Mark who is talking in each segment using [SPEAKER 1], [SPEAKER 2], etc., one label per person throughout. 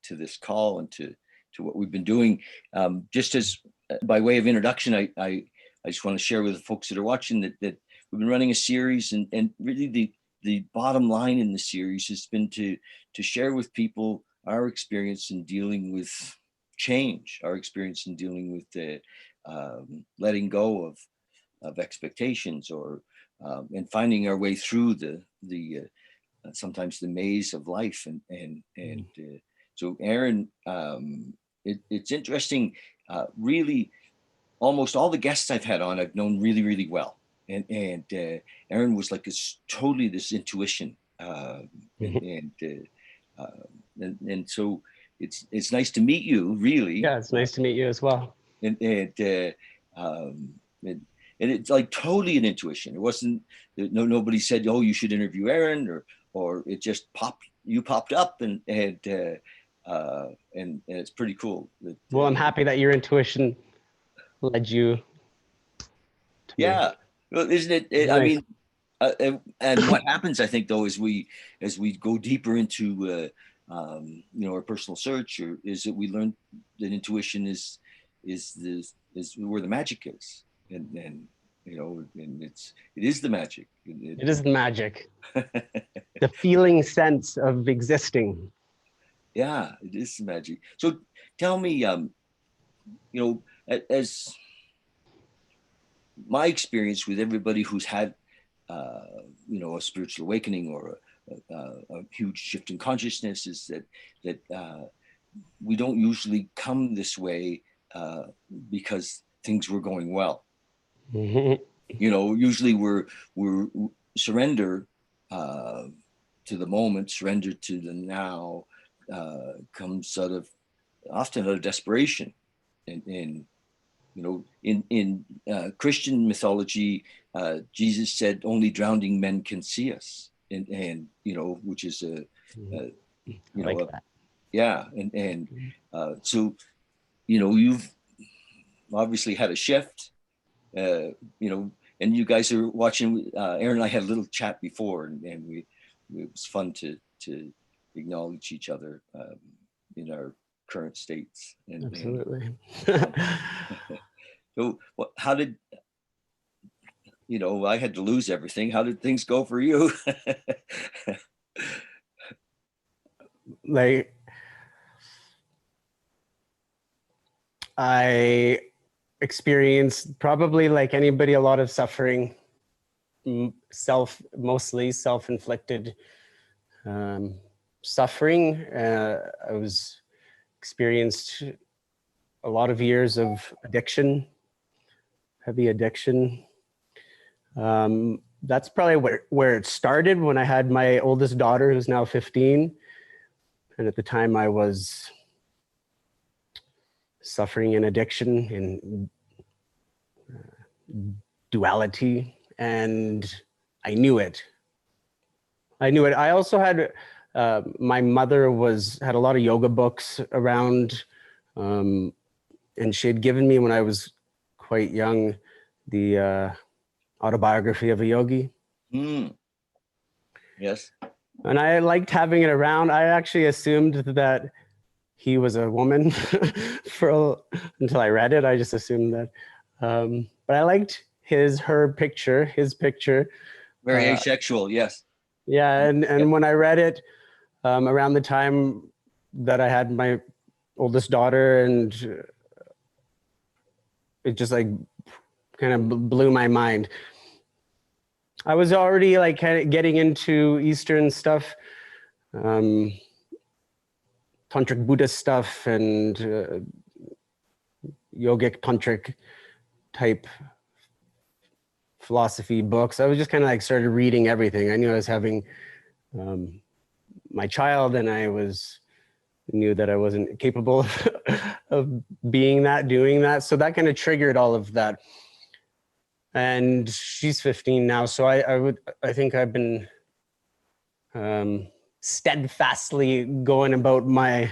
[SPEAKER 1] to this call and to what we've been doing. Just as by way of introduction, I just want to share with the folks that are watching that we've been running a series, and really the bottom line in the series has been to share with people our experience in dealing with change, our experience in dealing with the letting go of expectations, or and finding our way through the sometimes the maze of life. And so Aaron, it's interesting. Really, almost all the guests I've had on, I've known really, really well. And Aaron was like totally this intuition, and so it's nice to meet you. Really,
[SPEAKER 2] yeah, it's nice to meet you as well.
[SPEAKER 1] And it's like totally an intuition. It wasn't nobody said, oh, you should interview Aaron, or it just popped up, and it's pretty cool.
[SPEAKER 2] Well, I'm happy that your intuition led you to
[SPEAKER 1] me. Well, isn't it?
[SPEAKER 2] Nice.
[SPEAKER 1] I mean, and what happens, I think, though, as we go deeper into our personal search, is that we learn that intuition is where the magic is, and and it is the magic.
[SPEAKER 2] It is the magic. The feeling sense of existing.
[SPEAKER 1] Yeah, it is the magic. So tell me, as my experience with everybody who's had, a spiritual awakening or a huge shift in consciousness is that we don't usually come this way because things were going well.
[SPEAKER 2] Mm-hmm.
[SPEAKER 1] Usually we're surrender to the moment, surrender to the now, comes often out of desperation, and in Christian mythology, Jesus said, "Only drowning men can see us," and which is so you've obviously had a shift, and you guys are watching. Aaron and I had a little chat before, and it was fun to acknowledge each other in our current states.
[SPEAKER 2] Absolutely.
[SPEAKER 1] So how did, I had to lose everything. How did things go for you?
[SPEAKER 2] Like, I experienced, probably like anybody, a lot of suffering, mostly self-inflicted suffering. I experienced a lot of years of addiction, heavy addiction. That's probably where it started, when I had my oldest daughter, who's now 15. And at the time I was suffering in addiction, in duality, and I knew it. I also had, my mother had a lot of yoga books around, and she had given me, when I was quite young, the autobiography of a yogi.
[SPEAKER 1] Yes.
[SPEAKER 2] And I liked having it around. I actually assumed that he was a woman until I read it. I just assumed that. But I liked his picture.
[SPEAKER 1] Very asexual, yes.
[SPEAKER 2] Yeah, and when I read it around the time that I had my oldest daughter, and it just like kind of blew my mind. I was already like kind of getting into Eastern stuff, Tantric Buddhist stuff, and yogic Tantric type philosophy books. I was just kind of like started reading everything. I knew I was having my child, and I knew that I wasn't capable of doing that. So that kind of triggered all of that. And she's 15 now. So I think I've been steadfastly going about my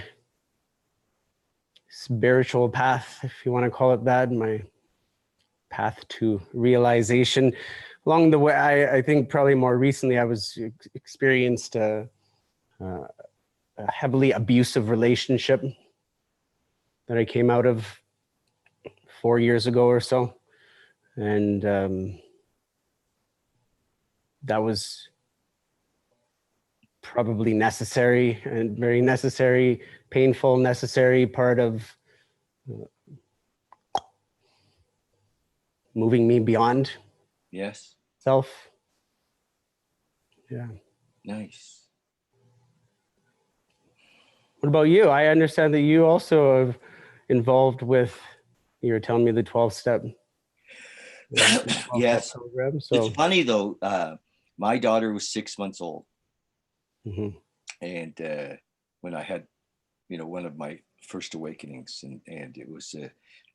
[SPEAKER 2] spiritual path, if you want to call it that, my path to realization. Along the way, I think probably more recently, I experienced a a heavily abusive relationship that I came out of 4 years ago or so. And that was probably necessary, and very necessary, painful, necessary part of moving me beyond
[SPEAKER 1] Yes.
[SPEAKER 2] self. Yeah.
[SPEAKER 1] Nice.
[SPEAKER 2] What about you? I understand that you also are involved with, you were telling me the 12-step
[SPEAKER 1] Yes.
[SPEAKER 2] program.
[SPEAKER 1] It's
[SPEAKER 2] So
[SPEAKER 1] funny though. My daughter was 6 months old,
[SPEAKER 2] mhm.
[SPEAKER 1] and when I had, one of my first awakenings, and it was,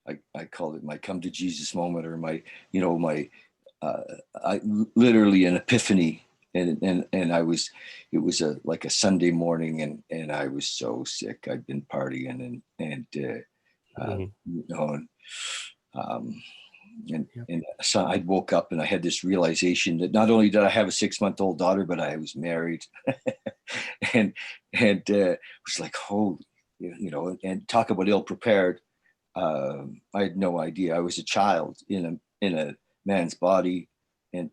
[SPEAKER 1] I called it my come to Jesus moment, or my, my, uh, I literally an epiphany, and it was like a Sunday morning, and I was so sick. I'd been partying,
[SPEAKER 2] Mhm.
[SPEAKER 1] you know, um,
[SPEAKER 2] Yep.
[SPEAKER 1] and so I woke up and I had this realization that not only did I have a 6-month-old daughter, but I was married, and it was like, holy, and talk about ill prepared. I had no idea. I was a child in a man's body, and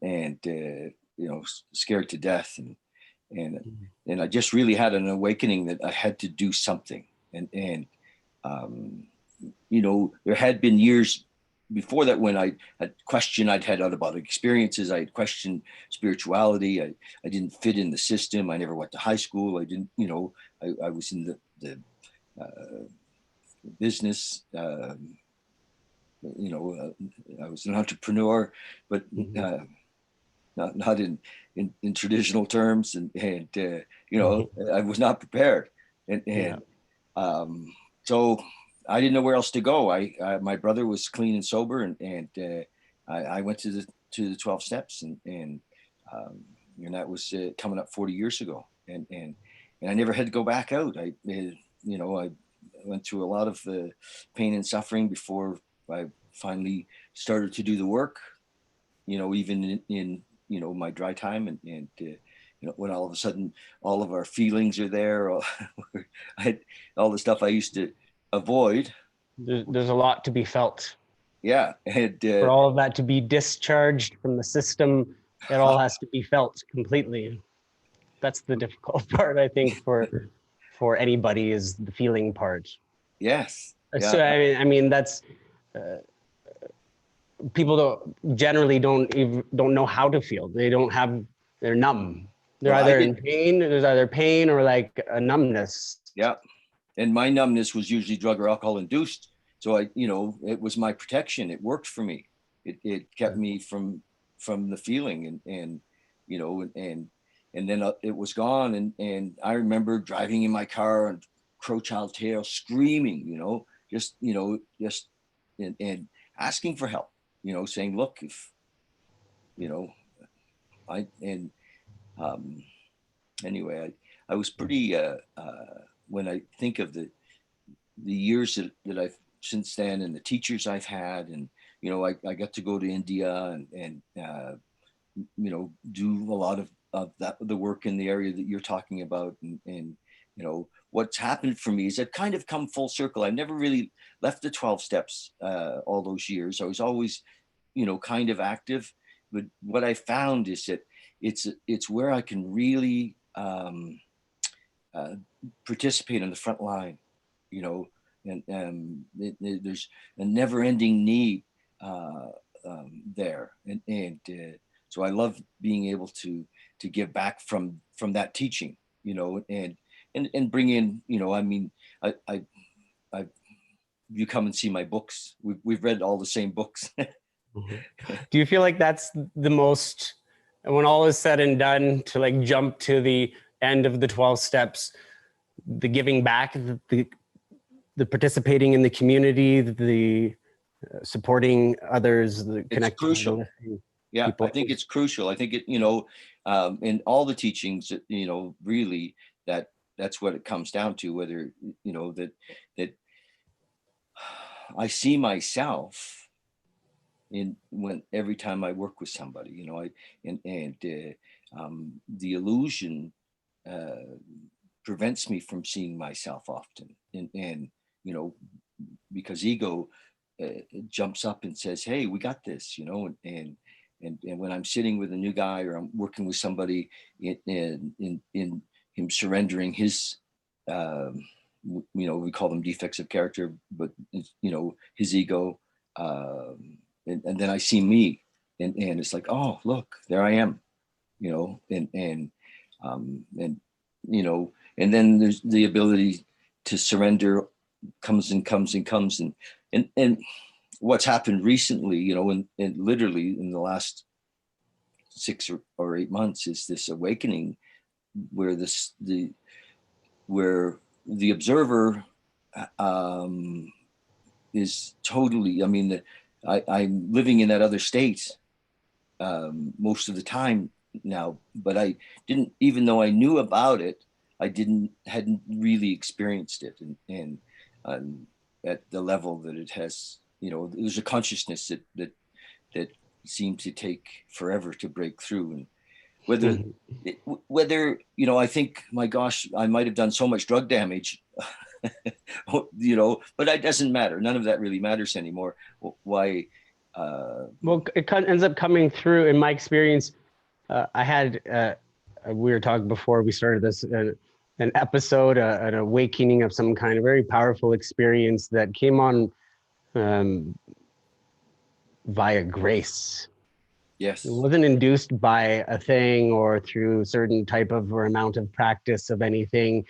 [SPEAKER 1] scared to death, and
[SPEAKER 2] Mhm.
[SPEAKER 1] and I just really had an awakening that I had to do something, and um, there had been years before that when I had questioned, I'd had out about experiences, I had questioned spirituality. I didn't fit in the system. I never went to high school. I didn't, I was in the business. I was an entrepreneur, but
[SPEAKER 2] Mhm.
[SPEAKER 1] not in traditional terms,
[SPEAKER 2] Mhm.
[SPEAKER 1] I was not prepared, and
[SPEAKER 2] Yeah.
[SPEAKER 1] and um, so I didn't know where else to go. My brother was clean and sober, I went to the 12 steps, um, and that was coming up 40 years ago, and I never had to go back out. I went through a lot of pain and suffering before I finally started to do the work. Even in my dry time, when all of a sudden all of our feelings are there, all the stuff I used to avoid.
[SPEAKER 2] There's a lot to be felt.
[SPEAKER 1] Yeah, and
[SPEAKER 2] For all of that to be discharged from the system, it all has to be felt completely. That's the difficult part, I think, for anybody, is the feeling part.
[SPEAKER 1] yes, yeah,
[SPEAKER 2] So I mean that's people don't know how to feel. They don't have, they're numb. They're
[SPEAKER 1] well, I
[SPEAKER 2] either
[SPEAKER 1] did,
[SPEAKER 2] in pain. There's either pain or like a numbness.
[SPEAKER 1] yeah, and my numbness was usually drug or alcohol induced. So it was my protection. It worked for me. It kept me from the feeling, and then it was gone. And I remember driving in my car on Crowchild Tail, screaming, just and asking for help, saying, look, if you know, I and um, anyway, I was pretty. When I think of the years that I've since then, and the teachers I've had, and I got to go to India, and do a lot of that, the work in the area that you're talking about, and what's happened for me is I've kind of come full circle. I never really left the 12 steps all those years. I was always kind of active, but what I found is that it's where I can really uh, participate on the front line, you know, and there's a never-ending need uh, there, and so I love being able to give back from that teaching, and bring in, I mean, I you come and see my books. We've read all the same books.
[SPEAKER 2] Mhm. Do you feel like that's the most, when all is said and done, to like jump to the end of the 12 steps, the giving back, the participating in the community, the supporting others, the
[SPEAKER 1] It's
[SPEAKER 2] connecting, the
[SPEAKER 1] crucial.
[SPEAKER 2] listening
[SPEAKER 1] Yeah, I
[SPEAKER 2] people?
[SPEAKER 1] think it's crucial. I think in all the teachings, really that's what it comes down to. Whether that I see myself in when every time I work with somebody, the illusion uh, prevents me from seeing myself often. And you know, because ego jumps up and says, hey, we got this, you know. And when I'm sitting with a new guy, or I'm working with somebody in him surrendering his, you know, we call them defects of character, but you know, his ego, and then I see me, and it's like, oh, look, there I am, you know. And you know, and then there's the ability to surrender comes and what's happened recently, you know, and literally in the last 6 or 8 months, is this awakening where the observer is totally, I mean, I'm living in that other state most of the time now, but I didn't, even though I knew about it, I hadn't really experienced it, and at the level that it has, you know. There's a consciousness that seemed to take forever to break through. And whether, you know, I think, my gosh, I might have done so much drug damage, you know, but it doesn't matter. None of that really matters anymore. Why?
[SPEAKER 2] Well, it ends up coming through. In my experience, I had, we were talking before we started this, an episode, an awakening of some kind, a very powerful experience that came on via grace.
[SPEAKER 1] Yes.
[SPEAKER 2] It wasn't induced by a thing or through certain type of or amount of practice of anything.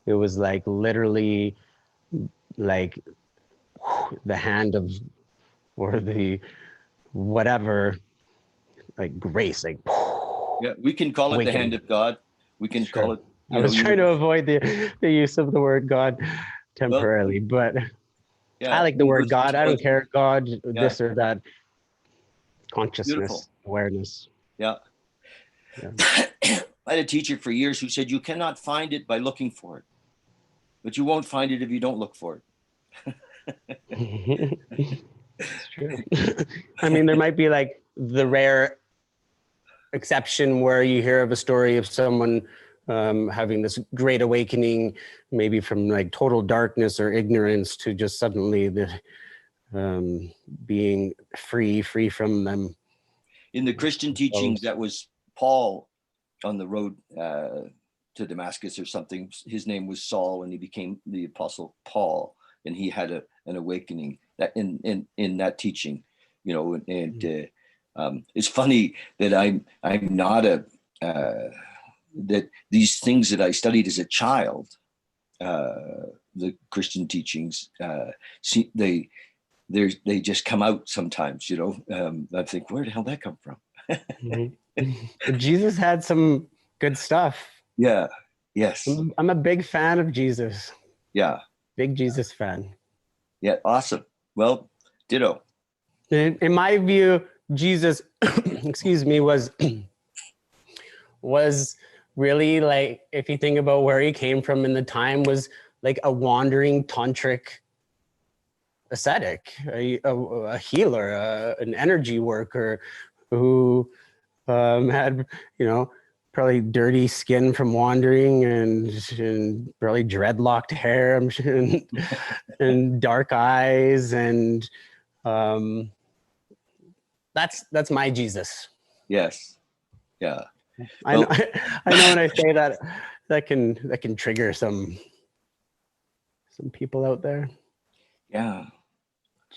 [SPEAKER 2] It was like literally like the hand of, or the whatever, like grace, like.
[SPEAKER 1] Yeah, we can call it
[SPEAKER 2] awakening.
[SPEAKER 1] The hand of God. We can call it.
[SPEAKER 2] I was trying to avoid the use of the word God temporarily, but
[SPEAKER 1] yeah,
[SPEAKER 2] I like the word God. I don't care, God, this or that. Consciousness,
[SPEAKER 1] beautiful.
[SPEAKER 2] Awareness.
[SPEAKER 1] Yeah. I had a teacher for years who said, you cannot find it by looking for it, but you won't find it if you don't look for
[SPEAKER 2] it. It's true. I mean, there might be like the rare exception where you hear of a story of someone having this great awakening, maybe from like total darkness or ignorance to just suddenly being free from them.
[SPEAKER 1] In the Christian teachings, that was Paul on the road to Damascus or something. His name was Saul, and he became the Apostle Paul, and he had an awakening that in that teaching, you know. And it's funny that I'm not that these things that I studied as a child, the Christian teachings, they just come out sometimes, you know. I think, where the hell did that come from?
[SPEAKER 2] But Jesus had some good stuff.
[SPEAKER 1] Yeah. Yes.
[SPEAKER 2] I'm a big fan of Jesus.
[SPEAKER 1] Yeah.
[SPEAKER 2] Big Jesus fan.
[SPEAKER 1] Yeah. Awesome. Well, ditto.
[SPEAKER 2] In my view, Jesus, excuse me, was really, like, if you think about where he came from in the time, was like a wandering tantric ascetic, a healer, an energy worker who had, you know, probably dirty skin from wandering and probably dreadlocked hair and dark eyes. And that's my Jesus.
[SPEAKER 1] Yes. Yeah.
[SPEAKER 2] I know when I say that can trigger some people out there.
[SPEAKER 1] Yeah.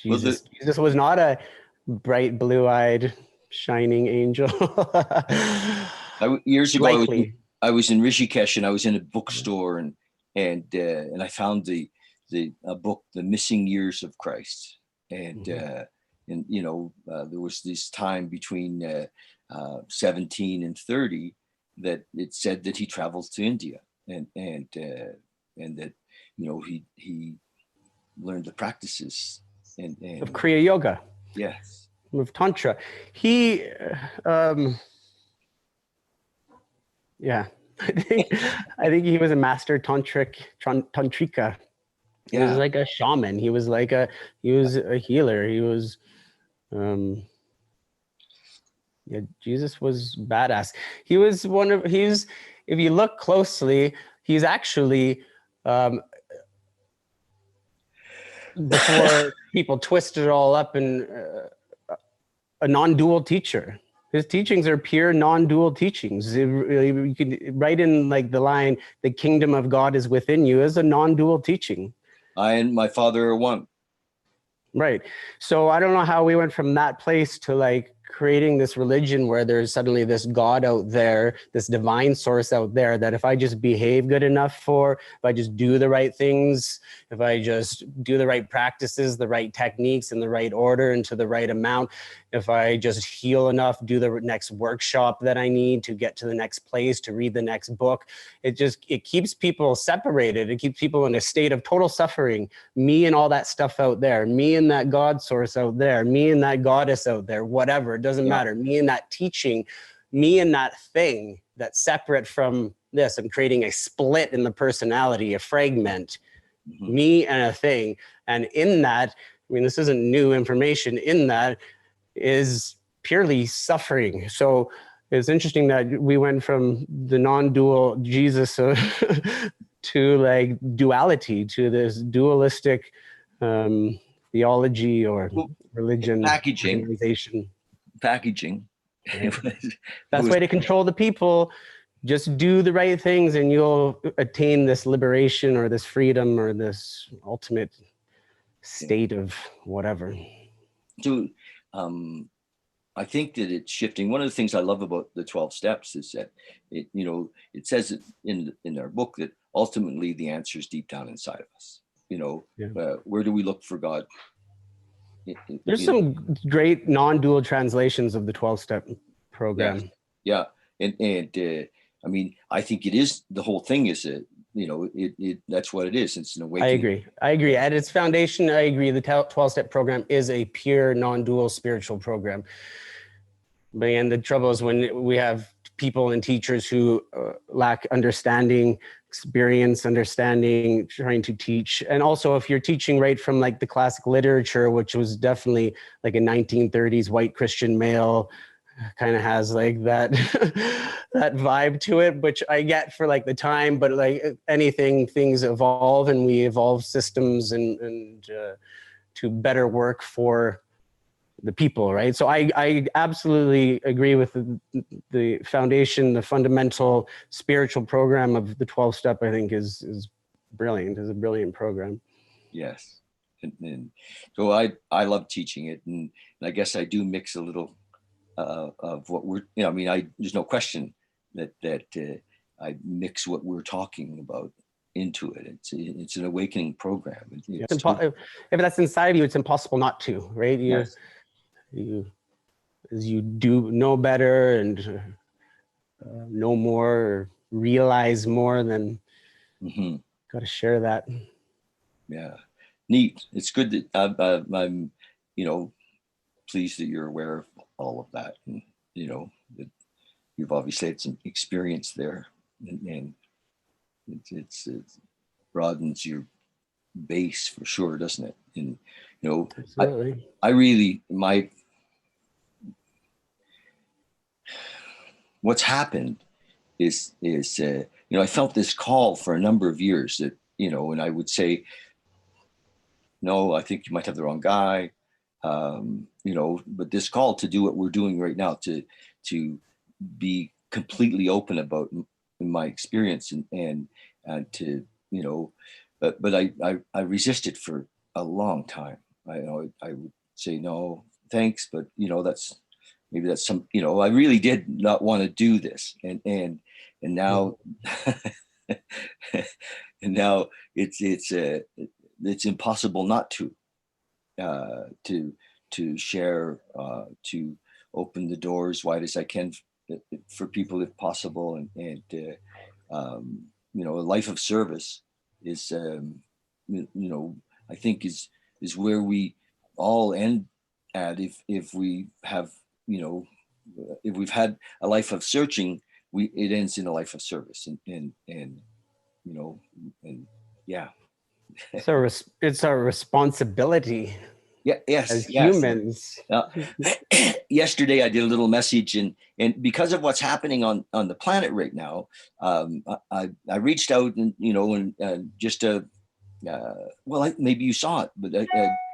[SPEAKER 2] Jesus was not a bright, blue-eyed, shining angel.
[SPEAKER 1] Years ago, I was in Rishikesh, and I was in a bookstore, and I found the book, The Missing Years of Christ, and you know, there was this time between 17 and 30 that it said that he traveled to India, and that, you know, he learned the practices and
[SPEAKER 2] of Kriya Yoga.
[SPEAKER 1] Yes.
[SPEAKER 2] Of Tantra. He yeah, I think he was a master tantrika. He was like a shaman. He was a healer. He was Jesus was badass. He was if you look closely, he's actually, before people twist it all up, and a non-dual teacher. His teachings are pure non-dual teachings. You can write in like the line, "The kingdom of God is within you," as a non-dual teaching.
[SPEAKER 1] I and my Father are one.
[SPEAKER 2] Right. So I don't know how we went from that place to like creating this religion where there's suddenly this God out there, this divine source out there, that if I just behave good enough for, if I just do the right things, if I just do the right practices, the right techniques in the right order and to the right amount, if I just heal enough, do the next workshop that I need to get to the next place, to read the next book, it keeps people separated. It keeps people in a state of total suffering. Me and all that stuff out there, me and that God source out there, me and that goddess out there, whatever, it doesn't matter. Me and that teaching, me and that thing that's separate from this. I'm creating a split in the personality, a fragment, me and a thing. And in that, I mean, this isn't new information, in that is purely suffering. So it's interesting that we went from the non-dual Jesus to like duality, to this dualistic theology or religion,
[SPEAKER 1] Packaging.
[SPEAKER 2] Right. That's way to control the people. Just do the right things and you'll attain this liberation or this freedom or this ultimate state of whatever.
[SPEAKER 1] So I think that it's shifting. One of the things I love about the 12 steps is that it, you know, it says in our book that ultimately the answer is deep down inside of us. You know, where do we look for God?
[SPEAKER 2] There's some great non-dual translations of the 12-step program.
[SPEAKER 1] Yeah. And I mean, I think it is, the whole thing is a, you know, that's what it is. It's an awakening.
[SPEAKER 2] I agree. At its foundation, I agree. The 12-step program is a pure non-dual spiritual program. But again, the trouble is when we have people and teachers who lack understanding, experience, understanding, trying to teach. And also if you're teaching right from like the classic literature, which was definitely like a 1930s white Christian male, kind of has like that that vibe to it, which I get for like the time, but like anything, things evolve and we evolve systems and to better work for the people, right? So I absolutely agree with the foundation, the fundamental spiritual program of the 12-step, I think is brilliant, is a brilliant program.
[SPEAKER 1] Yes. And so I love teaching it. And I guess I do mix a little of what we're, you know, I mean, there's no question that I mix what we're talking about into it. It's an awakening program.
[SPEAKER 2] If that's inside of you, it's impossible not to, right?
[SPEAKER 1] Yes.
[SPEAKER 2] As you do know better and know more, or realize more, then got to share that.
[SPEAKER 1] Yeah, neat. It's good that I'm, you know, pleased that you're aware of all of that, and you know that you've obviously had some experience there, and it broadens your base for sure, doesn't it? And you know, absolutely. I really what's happened is you know, I felt this call for a number of years that, you know, and I would say, no, I think you might have the wrong guy. You know, but this call to do what we're doing right now, to be completely open about my experience and to, you know, but I resisted for a long time. I would say no, thanks, but you know, maybe that's some, you know, I really did not want to do this, and now and now it's impossible not to share, to open the door as wide as I can for people if possible, and you know, a life of service is you know, I think is where we all end at if we have, you know, if we've had a life of searching, it ends in a life of service, and you know, and yeah.
[SPEAKER 2] So it's our responsibility.
[SPEAKER 1] Yeah. Yes.
[SPEAKER 2] As humans.
[SPEAKER 1] yesterday I did a little message, and because of what's happening on the planet right now, I reached out and, just maybe you saw it, but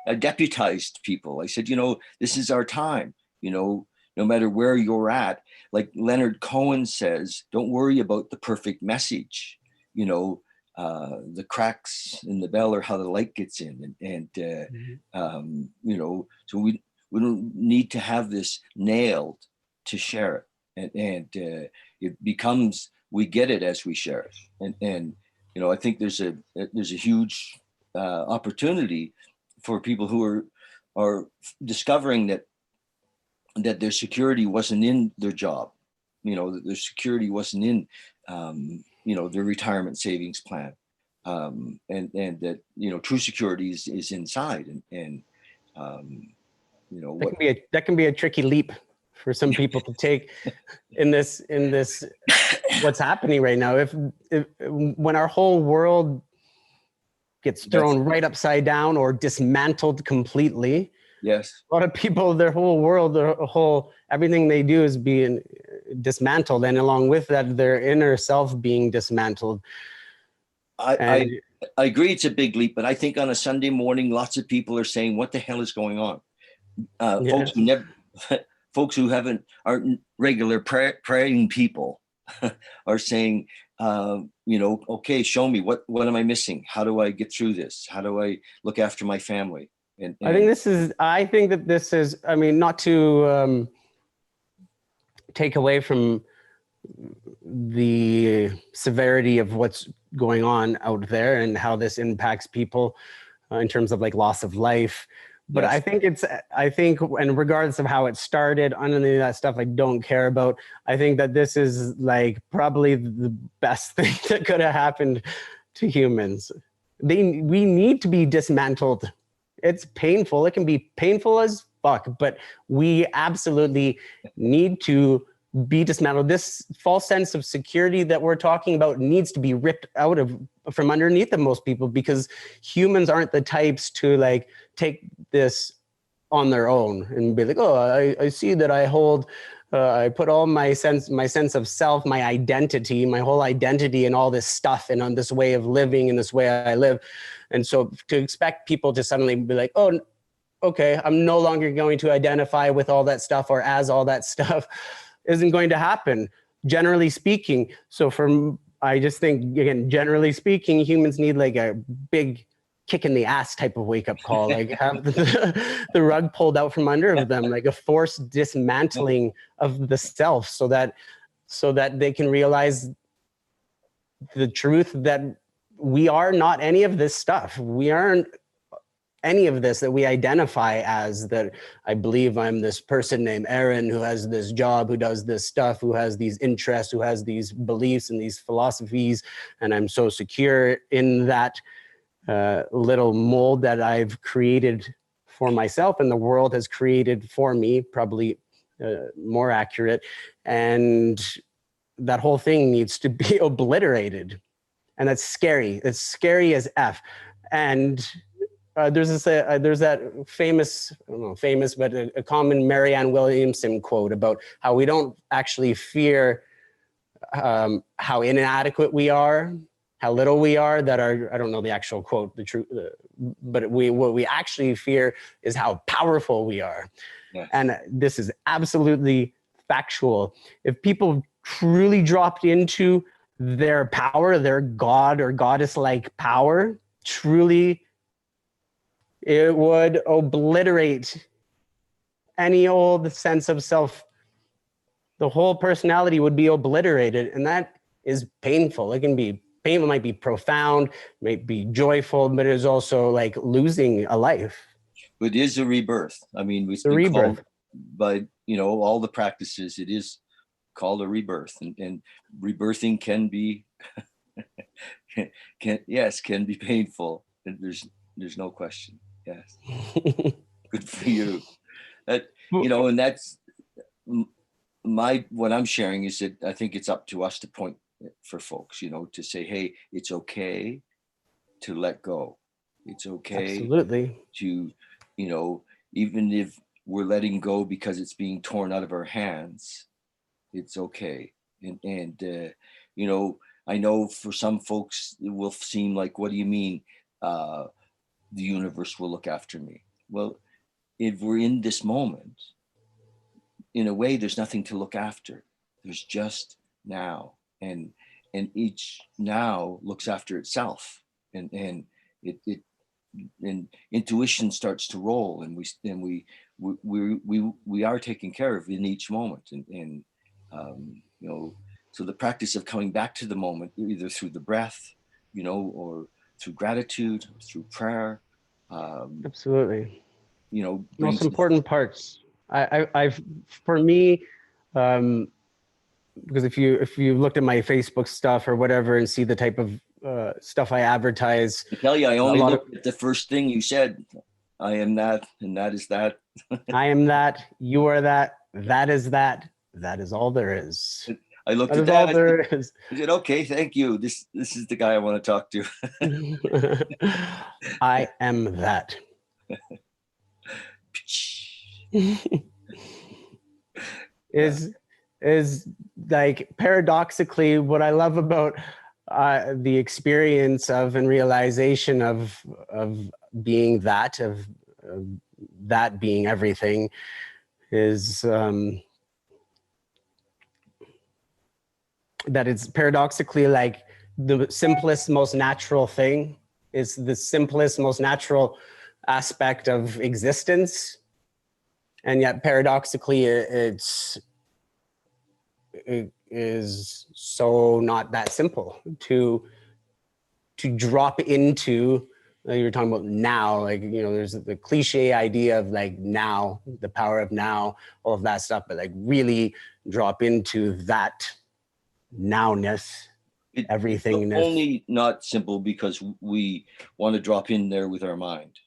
[SPEAKER 1] I deputized people. I said, this is our time, no matter where you're at. Like Leonard Cohen says, don't worry about the perfect message, the cracks in the bell or how the light gets in. So we don't need to have this nailed to share it. And it becomes, we get it as we share it. And I think there's a huge opportunity for people who are discovering that their security wasn't in their job, that their security wasn't in, their retirement savings plan, and that true security is inside, and
[SPEAKER 2] that can be a tricky leap for some people to take in this what's happening right now. If when our whole world gets thrown right upside down or dismantled completely.
[SPEAKER 1] Yes.
[SPEAKER 2] A lot of people, their whole world, everything they do is being dismantled. And along with that, their inner self being dismantled.
[SPEAKER 1] I agree it's a big leap, but I think on a Sunday morning, lots of people are saying, what the hell is going on? Folks who aren't regular praying people are saying, okay, show me what am I missing? How do I get through this? How do I look after my family? And
[SPEAKER 2] I think that this is, not to take away from the severity of what's going on out there and how this impacts people in terms of like loss of life. But yes. I think, and regardless of how it started, any of that stuff I don't care about. I think that this is like probably the best thing that could have happened to humans. We need to be dismantled. It's painful. It can be painful as fuck, but we absolutely need to be dismantled. This false sense of security that we're talking about needs to be ripped out from underneath of most people, because humans aren't the types to like take this on their own and be like, oh, I see that I hold, I put all my sense of self, my identity, my whole identity in all this stuff and on this way of living and this way I live. And so to expect people to suddenly be like, oh, okay, I'm no longer going to identify with all that stuff or as all that stuff isn't going to happen, generally speaking. So I just think, again, generally speaking, humans need like a big kick in the ass type of wake up call, like have the rug pulled out from under them, like a forced dismantling of the self so that they can realize the truth that we are not any of this stuff. We aren't any of this that we identify as, that I believe I'm this person named Aaron who has this job, who does this stuff, who has these interests, who has these beliefs and these philosophies. And I'm so secure in that little mold that I've created for myself and the world has created for me, probably more accurate. And that whole thing needs to be obliterated. And that's scary. It's scary as F. And there's that famous, I don't know, famous, but a common Marianne Williamson quote about how we don't actually fear how inadequate we are, how little we are, that are, I don't know the actual quote, the truth, but what we actually fear is how powerful we are. Yes. And this is absolutely factual. If people truly dropped into their power, their god or goddess-like power, truly, it would obliterate any old sense of self. The whole personality would be obliterated, and that is painful. It can be painful, might be profound, might be joyful, but it is also like losing a life.
[SPEAKER 1] It is a rebirth. I mean, we've been called by, all the practices, it is called a rebirth, and rebirthing can be, can be painful. There's no question. Yes. Good for you. And that's what I'm sharing is that I think it's up to us to point for folks, to say, hey, it's okay to let go. It's okay.
[SPEAKER 2] Absolutely.
[SPEAKER 1] To, even if we're letting go because it's being torn out of our hands, it's okay. And you know, I know for some folks it will seem like, what do you mean the universe will look after me? Well, if we're in this moment, in a way, there's nothing to look after. There's just now, and each now looks after itself, and it and intuition starts to roll, and we are taken care of in each moment, and you know, so the practice of coming back to the moment, either through the breath, you know, or through gratitude, or through prayer,
[SPEAKER 2] Absolutely.
[SPEAKER 1] you know,
[SPEAKER 2] Most
[SPEAKER 1] brings
[SPEAKER 2] important parts. I've for me, because if you looked at my Facebook stuff or whatever and see the type of stuff I advertise,
[SPEAKER 1] I tell you, I
[SPEAKER 2] a
[SPEAKER 1] only
[SPEAKER 2] lot of
[SPEAKER 1] looked at the first thing you said. I am that, and that is that.
[SPEAKER 2] I am that, you are that, that is that, that is all there is.
[SPEAKER 1] I looked
[SPEAKER 2] That
[SPEAKER 1] at
[SPEAKER 2] is all
[SPEAKER 1] that.
[SPEAKER 2] there is.
[SPEAKER 1] I said, okay, thank you. This is the guy I want to talk to.
[SPEAKER 2] I am that. is like paradoxically what I love about the experience of and realization of being that, of that being everything, is that it's paradoxically like the simplest, most natural thing is the simplest, most natural aspect of existence, and yet paradoxically it is so not that simple to drop into. You were talking about now, like, you know, there's the cliche idea of like now, the power of now, all of that stuff, but like really drop into that nowness, everythingness.
[SPEAKER 1] Only not simple because we want to drop in there with our mind.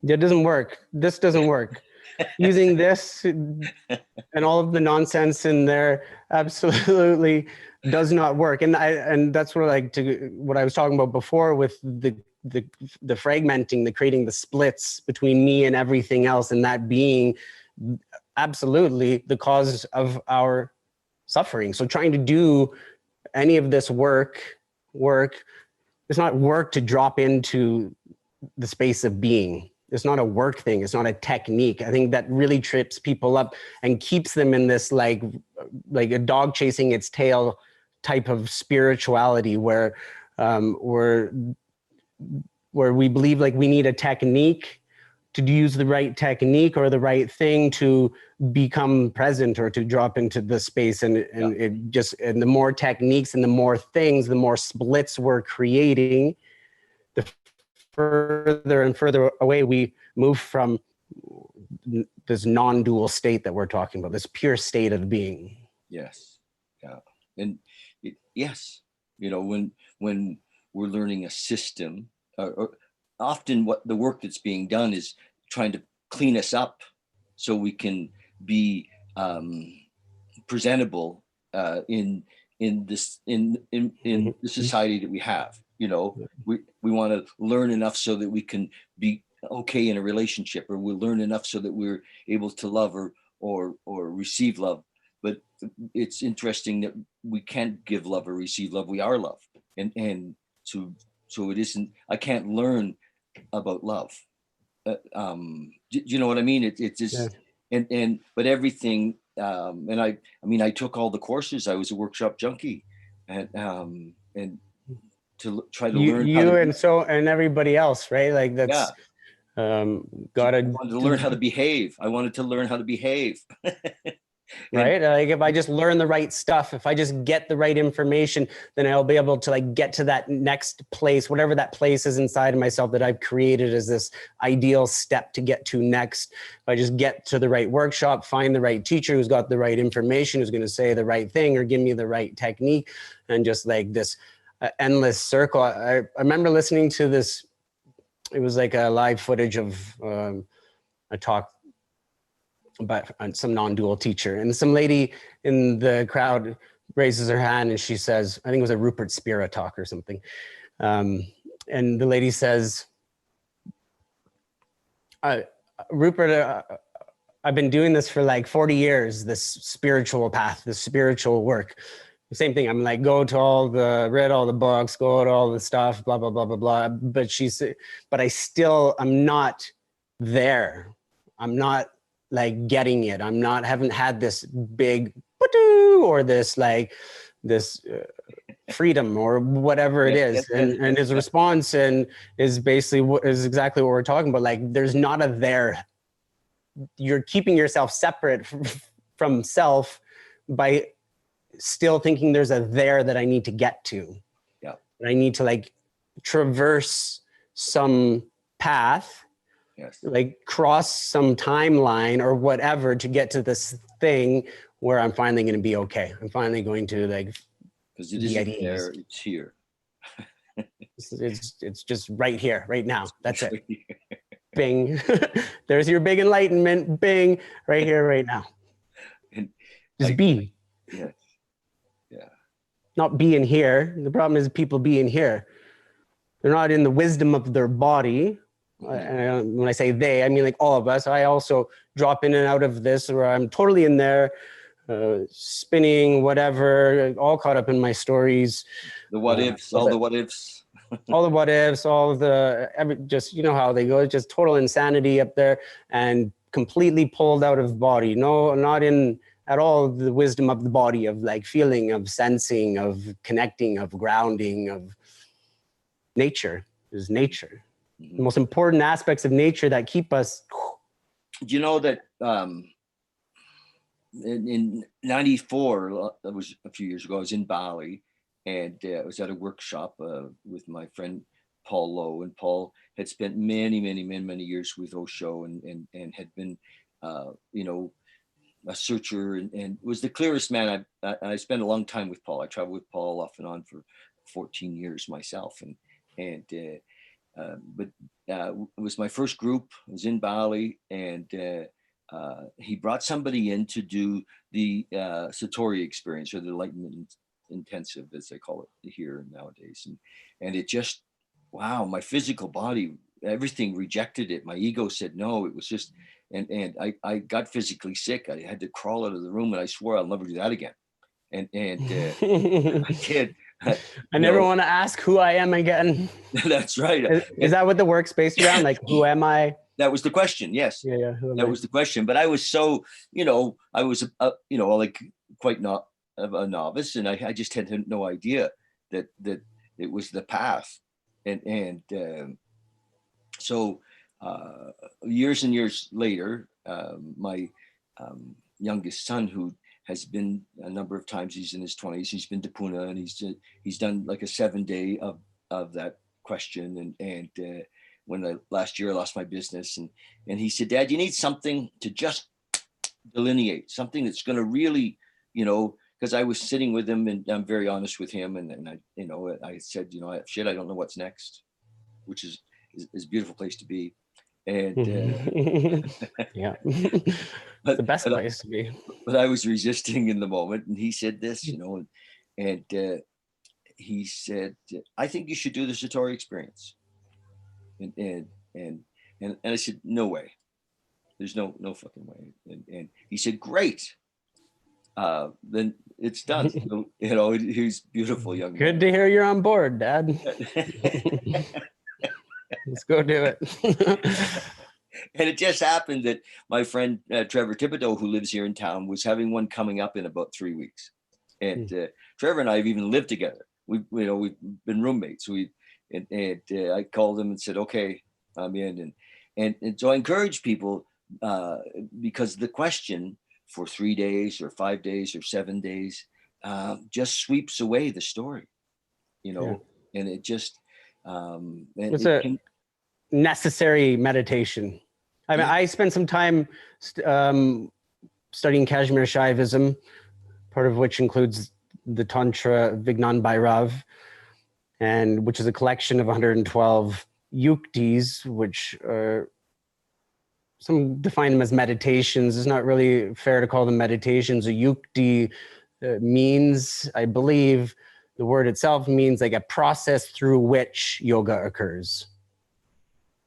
[SPEAKER 2] It doesn't work. This doesn't work. Using this and all of the nonsense in there absolutely does not work. And that's what what I was talking about before with the fragmenting, the creating the splits between me and everything else, and that being absolutely the cause of our suffering. So trying to do any of this work, it's not work to drop into the space of being. It's not a work thing. It's not a technique. I think that really trips people up and keeps them in this like a dog chasing its tail type of spirituality where we believe like we need a technique to use the right technique or the right thing to become present or to drop into the space. And the more techniques and the more things, the more splits we're creating, the further and further away we move from this non-dual state that we're talking about, this pure state of being.
[SPEAKER 1] Yes. Yeah. And yes, you know, when we're learning a system, or often what the work that's being done is trying to clean us up so we can be presentable in the society that we have. You know, we want to learn enough so that we can be okay in a relationship, or we learn enough so that we're able to love or receive love. But it's interesting that we can't give love or receive love. We are love, and so it isn't. I can't learn about love. Do you know what I mean? It's just but everything. And I mean, I took all the courses. I was a workshop junkie, and to try to learn how to
[SPEAKER 2] and everybody else, right? Like that's
[SPEAKER 1] I wanted to learn how to behave. I wanted to learn how to behave.
[SPEAKER 2] Right? Like if I just learn the right stuff, if I just get the right information, then I'll be able to like get to that next place, whatever that place is inside of myself that I've created as this ideal step to get to next. If I just get to the right workshop, find the right teacher who's got the right information, who's going to say the right thing or give me the right technique, and just like this endless circle. I remember listening to this. It was like a live footage of a talk but some non-dual teacher, and some lady in the crowd raises her hand and she says, I think it was a Rupert Spira talk or something. And the lady says, Rupert, I've been doing this for like 40 years, this spiritual path, this spiritual work. The same thing. I'm like, read all the books, go to all the stuff, blah, blah, blah, blah, blah. But I'm not there. I'm not like getting it. Haven't had this big or this freedom or whatever it is. And his response is exactly what we're talking about. Like, there's not a there. You're keeping yourself separate from self by still thinking there's a there that I need to get to.
[SPEAKER 1] Yeah.
[SPEAKER 2] I need to like traverse some path,
[SPEAKER 1] yes,
[SPEAKER 2] like cross some timeline or whatever to get to this thing where I'm finally going to be okay. I'm finally going to like,
[SPEAKER 1] because it isn't there, it's here.
[SPEAKER 2] It's just right here, right now. That's it. Bing. There's your big enlightenment. Bing. Right here, right now.
[SPEAKER 1] And
[SPEAKER 2] just be.
[SPEAKER 1] Yes. Yeah.
[SPEAKER 2] Not being here. The problem is people being here. They're not in the wisdom of their body. When I say they, I mean like all of us. I also drop in and out of this where I'm totally in there, spinning, whatever, all caught up in my stories.
[SPEAKER 1] The what ifs, all the what ifs.
[SPEAKER 2] All the what ifs, just, you know how they go, just total insanity up there and completely pulled out of body. No, not in at all the wisdom of the body, of like feeling, of sensing, of connecting, of grounding, of nature. Is nature. Mm-hmm. The most important aspects of nature that keep us.
[SPEAKER 1] Do you know that in 94, that was a few years ago, I was in Bali. And I was at a workshop with my friend Paul Lowe, and Paul had spent many years with Osho and had been, a searcher and was the clearest man. I spent a long time with Paul. I traveled with Paul off and on for 14 years myself, but it was my first group. I was in Bali, and he brought somebody in to do the Satori experience, or the enlightenment intensive, as they call it here nowadays, and it just, wow, my physical body, everything rejected it. My ego said no. It was just, and I got physically sick. I had to crawl out of the room, and I swore I'll never do that again. And I did.
[SPEAKER 2] I never want to ask who I am again.
[SPEAKER 1] That's right.
[SPEAKER 2] Is that what the work's based around? Like, who am I?
[SPEAKER 1] That was the question. Yes.
[SPEAKER 2] Yeah.
[SPEAKER 1] That was the question. But I was so, I was, like quite not a novice, and I just had no idea that it was the path, and so years and years later, my youngest son, who has been a number of times, he's in his 20s, he's been to Pune, and he's done like a 7-day of that question, and when last year I lost my business, and he said, Dad, you need something to just delineate, something that's going to really, because I was sitting with him, and I'm very honest with him, and I said, shit, I don't know what's next, which is a beautiful place to be, and
[SPEAKER 2] yeah, but the best place to be.
[SPEAKER 1] But I was resisting in the moment, and he said this, and he said, I think you should do the Satori experience, and I said, no way, there's no fucking way, and he said, great. Then it's done. He's beautiful young man.
[SPEAKER 2] Good to hear you're on board, Dad. Let's go do it.
[SPEAKER 1] And it just happened that my friend Trevor Thibodeau, who lives here in town, was having one coming up in about 3 weeks. And Trevor and I have even lived together. We've been roommates. I called him and said, okay, I'm in. And so I encourage people, because the question for 3 days or 5 days or 7 days just sweeps away the story, and it just
[SPEAKER 2] it's a necessary meditation. I mean, I spent some time studying Kashmir Shaivism, part of which includes the Tantra Vijnana Bhairava, and which is a collection of 112 yuktis, which are, some define them as meditations. It's not really fair to call them meditations. A yukti means, I believe, the word itself means like a process through which yoga occurs.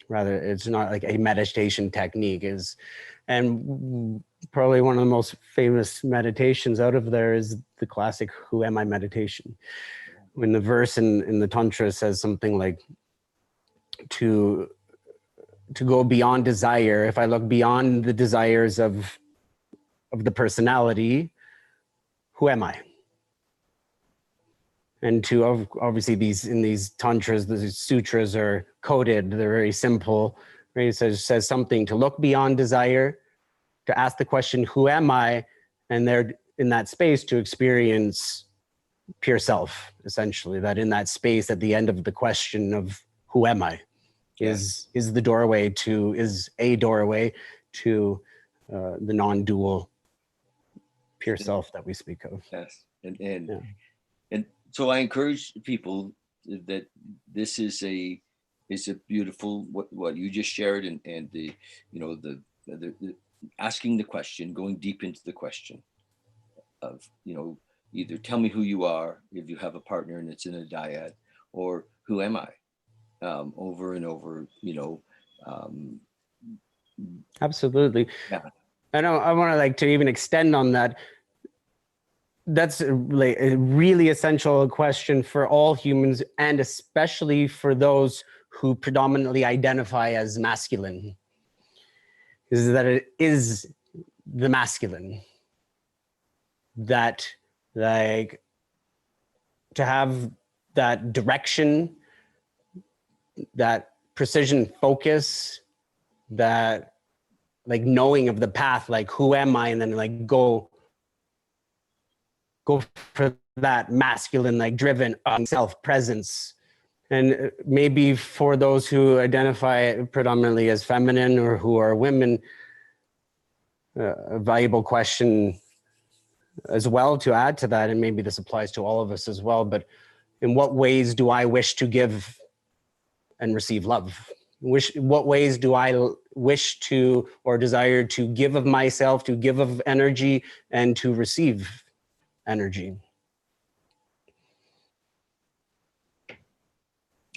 [SPEAKER 2] Rather, it's not like a meditation technique. And probably one of the most famous meditations out of there is the classic "Who Am I" meditation. When the verse in the Tantra says something like, to go beyond desire, if I look beyond the desires of the personality, who am I? And to obviously in these tantras, the sutras are coded, they're very simple. Right? It says something to look beyond desire, to ask the question, who am I? And they're in that space to experience pure self, essentially, that in that space at the end of the question of who am I is a doorway to the non-dual pure self that we speak of.
[SPEAKER 1] Yes. And so I encourage people that this is a beautiful what you just shared, and the asking the question, going deep into the question of either tell me who you are if you have a partner and it's in a dyad, or who am I, over and over.
[SPEAKER 2] Absolutely.
[SPEAKER 1] Yeah.
[SPEAKER 2] I know. I want to to even extend on that. That's a really essential question for all humans, and especially for those who predominantly identify as masculine, is that it is the masculine that, to have that direction, that precision focus, that knowing of the path, who am I, and then go for that masculine, driven self-presence. And maybe for those who identify predominantly as feminine or who are women, a valuable question as well to add to that, and maybe this applies to all of us as well, but in what ways do I wish to give and receive love? What ways do I wish to or desire to give of myself, to give of energy, and to receive energy?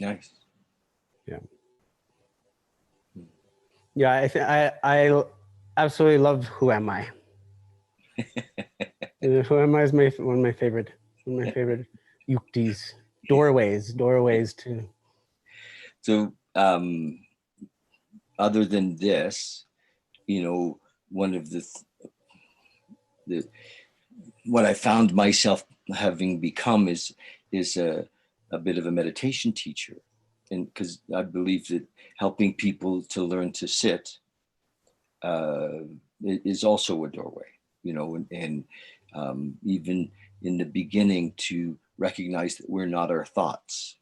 [SPEAKER 1] Nice.
[SPEAKER 2] Yeah, I absolutely love Who Am I? Who Am I is one of my favorite yuktis, doorways to.
[SPEAKER 1] So other than this, one of the what I found myself having become is a bit of a meditation teacher, and because I believe that helping people to learn to sit is also a doorway, and even in the beginning to recognize that we're not our thoughts,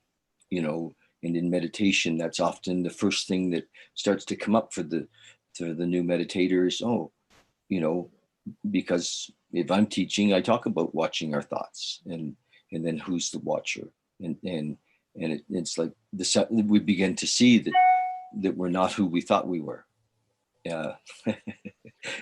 [SPEAKER 1] and in meditation, that's often the first thing that starts to come up for the new meditators. Because if I'm teaching, I talk about watching our thoughts, and then who's the watcher, and it's like we begin to see that we're not who we thought we were. Yeah.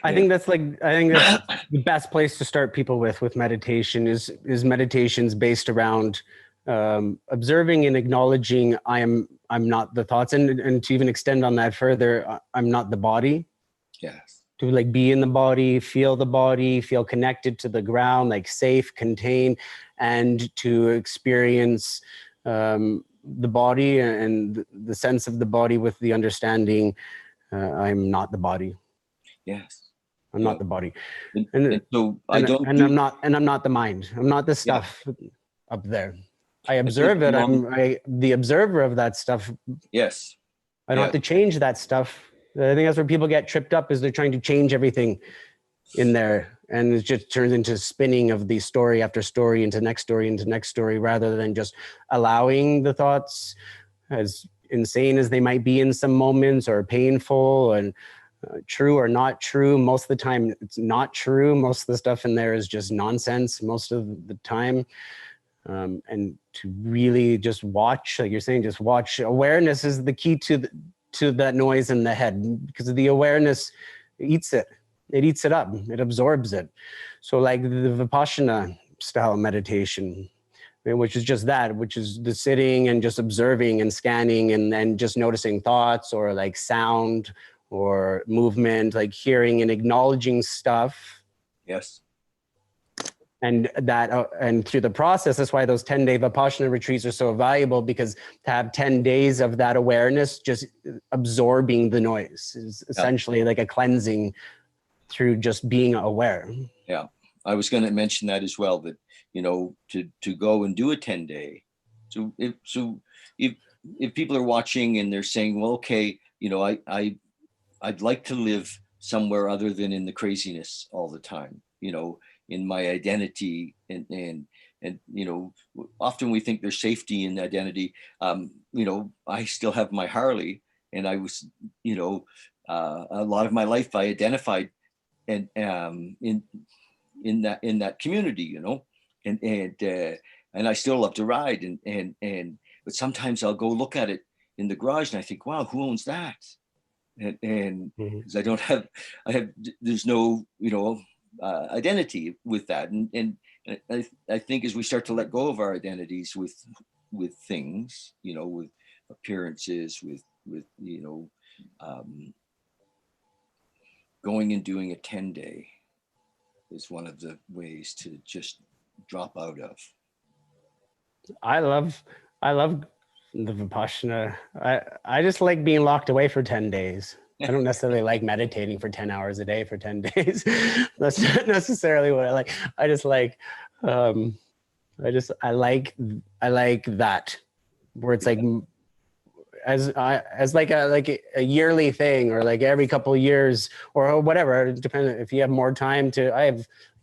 [SPEAKER 2] I think that's the best place to start people with meditation is meditations based around observing and acknowledging I'm not the thoughts, and to even extend on that further, I'm not the body.
[SPEAKER 1] Yes.
[SPEAKER 2] To be in the body, feel connected to the ground, safe, contained, and to experience the body and the sense of the body with the understanding I'm not the body.
[SPEAKER 1] Yes.
[SPEAKER 2] I'm not the body.
[SPEAKER 1] And so
[SPEAKER 2] I'm not the mind. I'm not the stuff up there. I observe it. I'm the observer of that stuff.
[SPEAKER 1] Yes.
[SPEAKER 2] I don't have to change that stuff. I think that's where people get tripped up, is they're trying to change everything in there. And it just turns into spinning of the story after story into next story, rather than just allowing the thoughts, as insane as they might be in some moments, or painful and true or not true. Most of the time it's not true. Most of the stuff in there is just nonsense most of the time. And to really just watch, like you're saying, just watch. Awareness is the key to that noise in the head, because the awareness eats it up, it absorbs it. So the Vipassana style meditation, which is just that, which is the sitting and just observing and scanning and just noticing thoughts or sound or movement, like hearing and acknowledging stuff.
[SPEAKER 1] Yes.
[SPEAKER 2] And that, and through the process, that's why those 10-day Vipassana retreats are so valuable, because to have 10 days of that awareness, just absorbing the noise, is essentially like a cleansing through just being aware.
[SPEAKER 1] Yeah. I was going to mention that as well, that, you know, to go and do a 10-day. So if people are watching and they're saying, well, okay, you know, I'd like to live somewhere other than in the craziness all the time, you know, in my identity, and you know, often we think there's safety in identity. You know, I still have my Harley, and I was, you know, a lot of my life I identified and in that community, you know, and I still love to ride, and but sometimes I'll go look at it in the garage and I think, wow, who owns that? And because I have there's no, you know, identity with that, and I think as we start to let go of our identities with things, you know, with appearances, with you know, going and doing a 10-day is one of the ways to just drop out of.
[SPEAKER 2] I love the Vipassana. I just like being locked away for 10 days. I don't necessarily like meditating for 10 hours a day for 10 days. That's not necessarily what I like. I just like, I like that, where it's like, as like a yearly thing, or like every couple of years or whatever, depending if you have more time to. I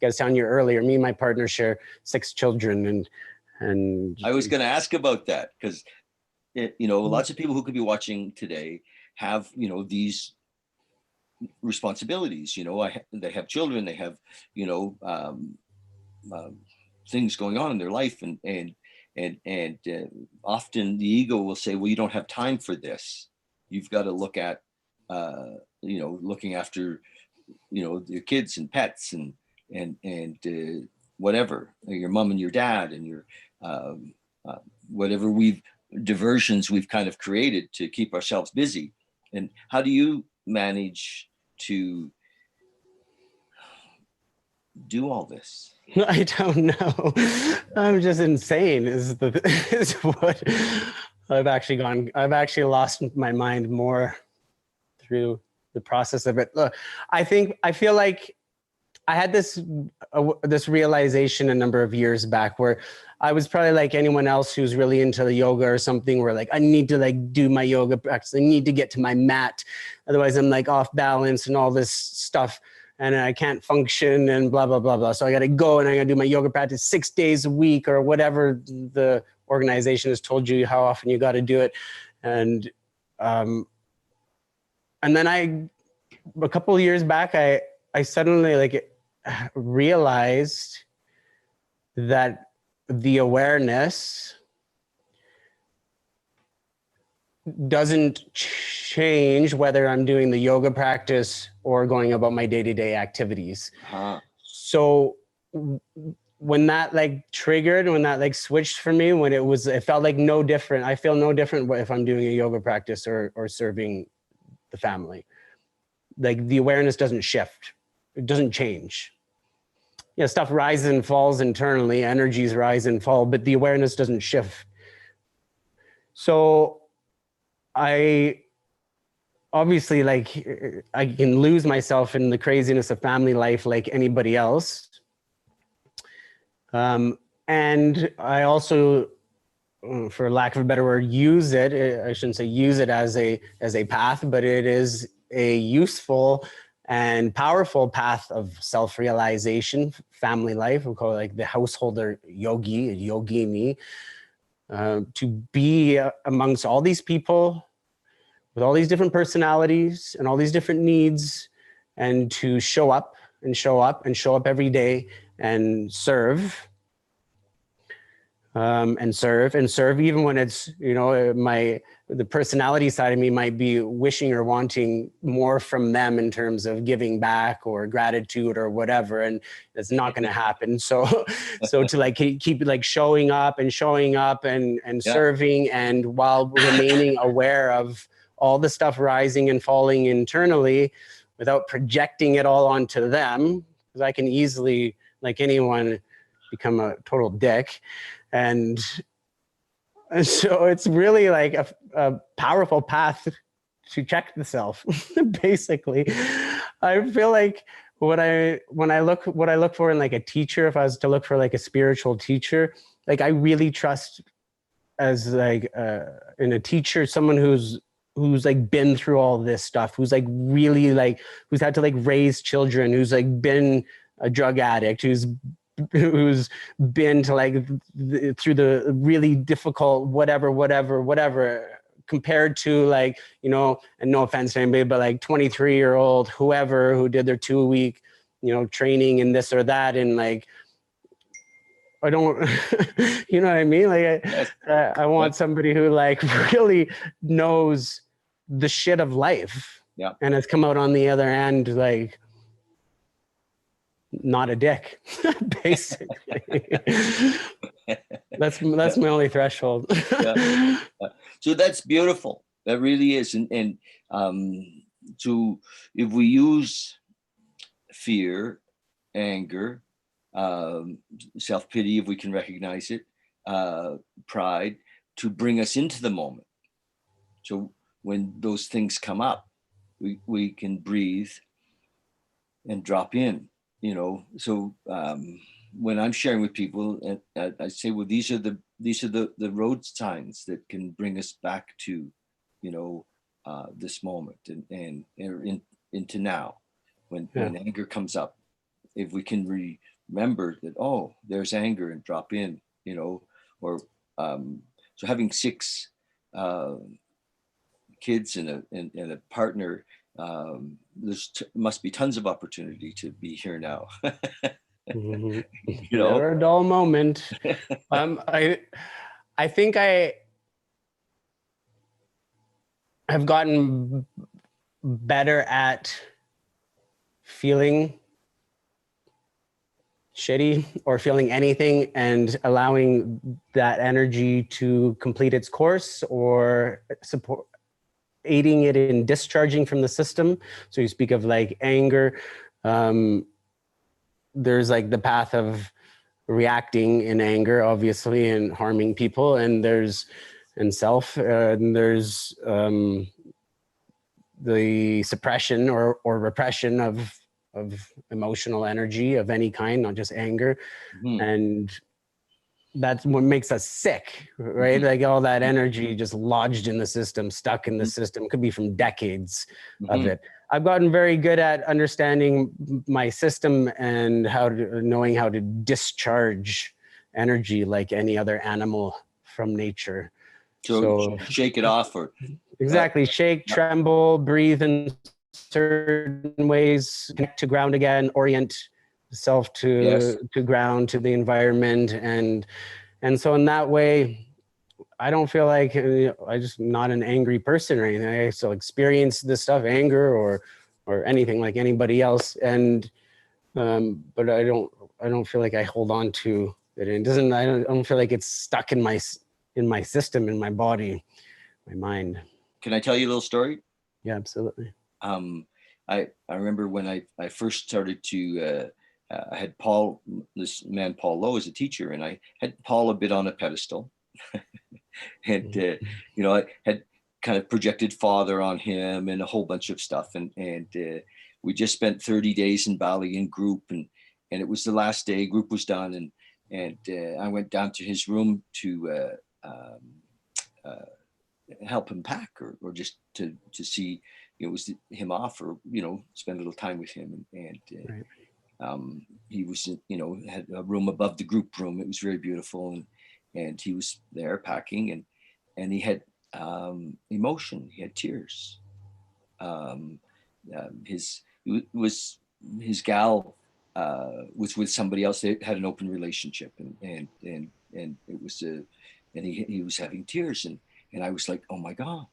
[SPEAKER 2] was telling you earlier, me and my partner share 6 children, and
[SPEAKER 1] I was going to ask about that, because you know, lots of people who could be watching today have, you know, these responsibilities, you know, they have children, they have, you know, things going on in their life, and often the ego will say, well, you don't have time for this. You've got to look at, you know, looking after, you know, your kids and pets and whatever, your mom and your dad and your whatever diversions we've kind of created to keep ourselves busy. And how do you manage to do all this?
[SPEAKER 2] I don't know. I'm just insane is what I've actually lost my mind more through the process of it. Look, I feel like I had this realization a number of years back, where I was probably like anyone else who's really into the yoga or something, where like I need to like do my yoga practice. I need to get to my mat. Otherwise I'm like off balance and all this stuff, and I can't function and blah, blah, blah, blah. So I got to go and I got to do my yoga practice 6 days a week, or whatever the organization has told you how often you got to do it. And then a couple of years back, I suddenly like realized that the awareness doesn't change whether I'm doing the yoga practice or going about my day-to-day activities. So when that like triggered, when that like switched for me, it felt like no different. I feel no different if I'm doing a yoga practice or serving the family. Like the awareness doesn't shift. It doesn't change. Yeah, stuff rises and falls internally, energies rise and fall, but the awareness doesn't shift. So I obviously, like, I can lose myself in the craziness of family life like anybody else. And I also, for lack of a better word, use it. I shouldn't say use it as a path, but it is a useful and powerful path of self-realization, family life. We call it like the householder yogi, yogini, to be amongst all these people with all these different personalities and all these different needs, and to show up and show up and show up every day and serve. And serve, even when it's, you know, the personality side of me might be wishing or wanting more from them in terms of giving back or gratitude or whatever, and it's not going to happen. So to like keep like showing up and serving, and while remaining aware of all the stuff rising and falling internally without projecting it all onto them, because I can easily, like anyone, become a total dick. And so it's really like a powerful path to check the self. Basically, I feel like what I look for in like a teacher, if I was to look for like a spiritual teacher, like I really trust as like in a teacher, someone who's like been through all this stuff, who's like really like, who's had to like raise children, who's like been a drug addict, who's been to like through the really difficult whatever, compared to like, you know, and no offense to anybody, but like 23-year-old whoever who did their 2-week, you know, training in this or that, and like I don't, you know what I mean? Like I want somebody who like really knows the shit of life, and has come out on the other end like not a dick, basically. That's my only threshold.
[SPEAKER 1] So that's beautiful. That really is. And so if we use fear, anger, self-pity, if we can recognize it, pride, to bring us into the moment. So when those things come up, we can breathe and drop in, you know. So when I'm sharing with people, I say, well, these are the road signs that can bring us back to, you know, this moment and into now. When anger comes up, if we can remember that, oh, there's anger, and drop in, you know, or so having 6 kids and a partner, must be tons of opportunity to be here now.
[SPEAKER 2] Mm-hmm.
[SPEAKER 1] You know,
[SPEAKER 2] never a dull moment. I think I have gotten better at feeling shitty or feeling anything and allowing that energy to complete its course, or aiding it in discharging from the system. So you speak of like anger. There's like the path of reacting in anger, obviously, and harming people, and there's the suppression or repression of emotional energy of any kind, not just anger. Mm-hmm. And that's what makes us sick, right? Mm-hmm. Like all that energy just lodged in the system, stuck in the system. It could be from decades of it. I've gotten very good at understanding my system and knowing how to discharge energy like any other animal from nature.
[SPEAKER 1] So shake it off, or
[SPEAKER 2] exactly, shake, tremble, breathe in certain ways, connect to ground again, orient self to ground, to the environment, and so in that way, I don't feel like I just not an angry person or anything. I still experience this stuff, anger or anything like anybody else, and but I don't feel like I hold on to it. It doesn't. I don't feel like it's stuck in my system, in my body, my mind.
[SPEAKER 1] Can I tell you a little story?
[SPEAKER 2] Yeah, absolutely.
[SPEAKER 1] I remember when I first started to. I had this man Paul Lowe, as a teacher, and I had Paul a bit on a pedestal. And you know, I had kind of projected father on him and a whole bunch of stuff, and we just spent 30 days in Bali in group, and it was the last day. Group was done, and I went down to his room to help him pack, or just to see, you know, was him off, or, you know, spend a little time with him, and right. He was, you know, had a room above the group room. It was very beautiful, and he was there packing, and he had emotion. He had tears. His gal was with somebody else. They had an open relationship, and it was and he was having tears, and I was like, oh my God,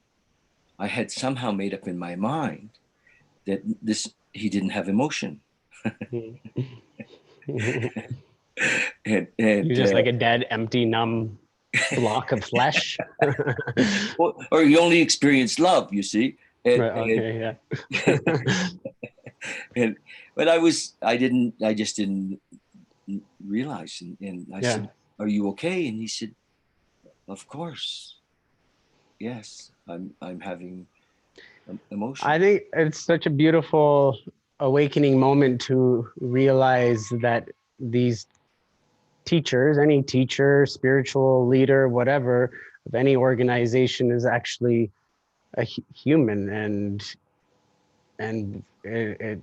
[SPEAKER 1] I had somehow made up in my mind that he didn't have emotion.
[SPEAKER 2] And you're just like a dead, empty, numb block of flesh.
[SPEAKER 1] or you only experience love, you see. And,
[SPEAKER 2] Right. Okay. Yeah.
[SPEAKER 1] and but I just didn't realize. And I
[SPEAKER 2] Yeah.
[SPEAKER 1] said, "Are you okay?" And he said, "Of course, yes. I'm having emotion."
[SPEAKER 2] I think it's such a beautiful awakening moment to realize that these teachers, any teacher, spiritual leader, whatever, of any organization is actually a human, and it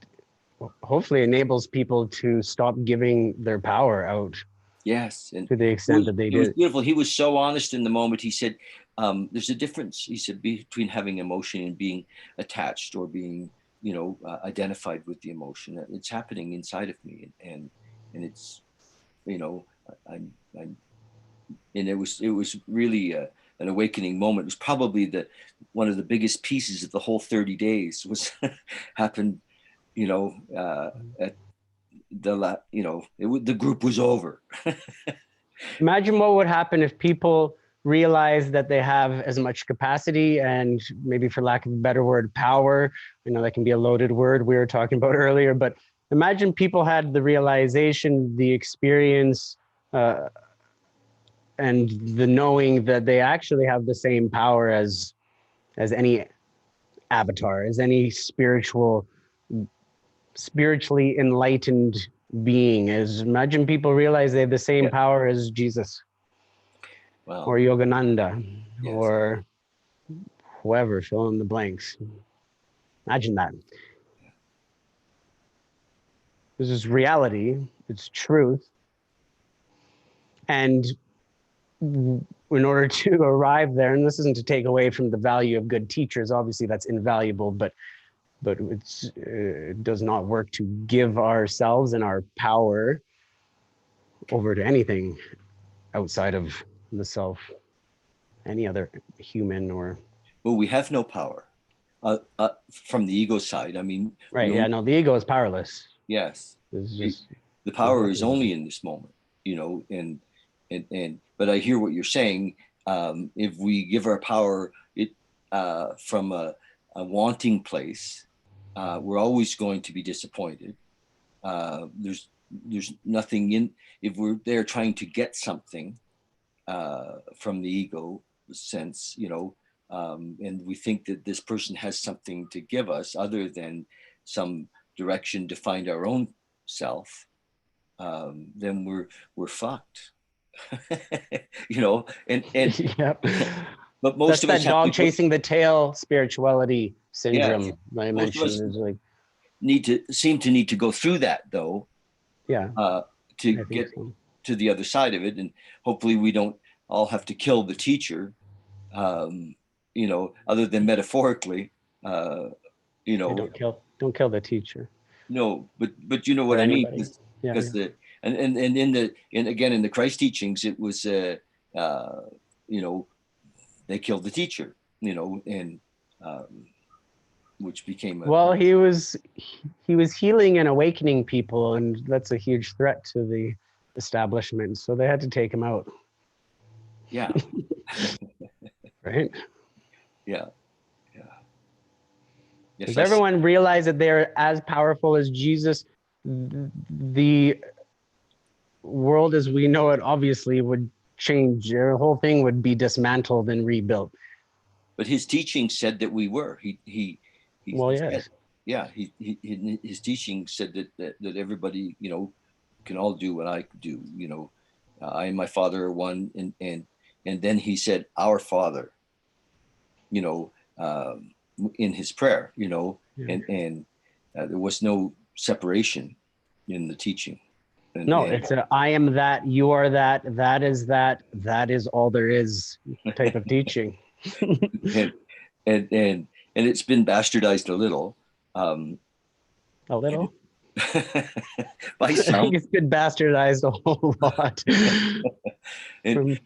[SPEAKER 2] hopefully enables people to stop giving their power out
[SPEAKER 1] Yes, and
[SPEAKER 2] to the extent that they
[SPEAKER 1] it was
[SPEAKER 2] did.
[SPEAKER 1] beautiful. He was so honest in the moment. He said, "There's a difference." He said, "Between having emotion and being attached or being, identified with the emotion. It's happening inside of me, and it's, you know, I'm and it was really an awakening moment. It was probably the one of the biggest pieces of the whole 30 days was happened, at the group was over.
[SPEAKER 2] Imagine what would happen if people realize that they have as much capacity and, maybe for lack of a better word, power. I know that can be a loaded word we were talking about earlier, but imagine people had the realization, the experience, and the knowing that they actually have the same power as any avatar, as any spiritually enlightened being. As imagine people realize they have the same
[SPEAKER 1] Yeah.
[SPEAKER 2] power as Jesus or
[SPEAKER 1] Well,
[SPEAKER 2] Yogananda
[SPEAKER 1] yes.
[SPEAKER 2] or whoever, fill in the blanks. Imagine that. This is reality, it's truth. And in order to arrive there, and this isn't to take away from the value of good teachers, obviously that's invaluable, but it does not work to give ourselves and our power over to anything outside of the self, any other human or
[SPEAKER 1] Well, we have no power from the ego side. I mean,
[SPEAKER 2] right. Yeah, no, the ego is powerless.
[SPEAKER 1] yes,
[SPEAKER 2] It's
[SPEAKER 1] the,
[SPEAKER 2] just
[SPEAKER 1] the
[SPEAKER 2] there's
[SPEAKER 1] power is
[SPEAKER 2] nothing.
[SPEAKER 1] only in this moment, but I hear what you're saying. If we give our power from a wanting place, we're always going to be disappointed. There's nothing in if we're there trying to get something from the ego sense, and we think that this person has something to give us other than some direction to find our own self, then we're fucked. And
[SPEAKER 2] Yep.
[SPEAKER 1] but most
[SPEAKER 2] That's
[SPEAKER 1] of us
[SPEAKER 2] that
[SPEAKER 1] have to
[SPEAKER 2] dog
[SPEAKER 1] go.
[SPEAKER 2] chasing the tail spirituality
[SPEAKER 1] Yeah,
[SPEAKER 2] syndrome that I
[SPEAKER 1] most of us
[SPEAKER 2] mentioned. Is like,
[SPEAKER 1] need to go through that though,
[SPEAKER 2] yeah,
[SPEAKER 1] to
[SPEAKER 2] I think
[SPEAKER 1] get
[SPEAKER 2] so.
[SPEAKER 1] to the other side of it, and hopefully we don't all have to kill the teacher, um, other than metaphorically, uh,
[SPEAKER 2] Hey, don't kill the teacher
[SPEAKER 1] no, but you know
[SPEAKER 2] or
[SPEAKER 1] what I mean,
[SPEAKER 2] anybody. Yeah,
[SPEAKER 1] because
[SPEAKER 2] yeah.
[SPEAKER 1] and again in the Christ teachings, it was uh, you know, they killed the teacher, and um, which became a
[SPEAKER 2] Well, he was healing and awakening people, and that's a huge threat to the establishment. So they had to take him out,
[SPEAKER 1] yeah,
[SPEAKER 2] right?
[SPEAKER 1] yeah, yeah, yes,
[SPEAKER 2] If everyone realized that they're as powerful as Jesus, the world as we know it obviously would change. The whole thing would be dismantled and rebuilt.
[SPEAKER 1] but his teaching said that we were. He
[SPEAKER 2] Well,
[SPEAKER 1] said,
[SPEAKER 2] yes.
[SPEAKER 1] yeah, his teaching said that everybody, can all do what I do. I and my Father are one, and then he said, "Our Father," you know, um, in his prayer,
[SPEAKER 2] Yeah.
[SPEAKER 1] and there was no separation in the teaching,
[SPEAKER 2] No,
[SPEAKER 1] and
[SPEAKER 2] it's a I am that, you are that, that is all there is type of teaching.
[SPEAKER 1] and and it's been bastardized a little, um,
[SPEAKER 2] A little.
[SPEAKER 1] by
[SPEAKER 2] I
[SPEAKER 1] some.
[SPEAKER 2] think it's been bastardized a whole lot.
[SPEAKER 1] And
[SPEAKER 2] From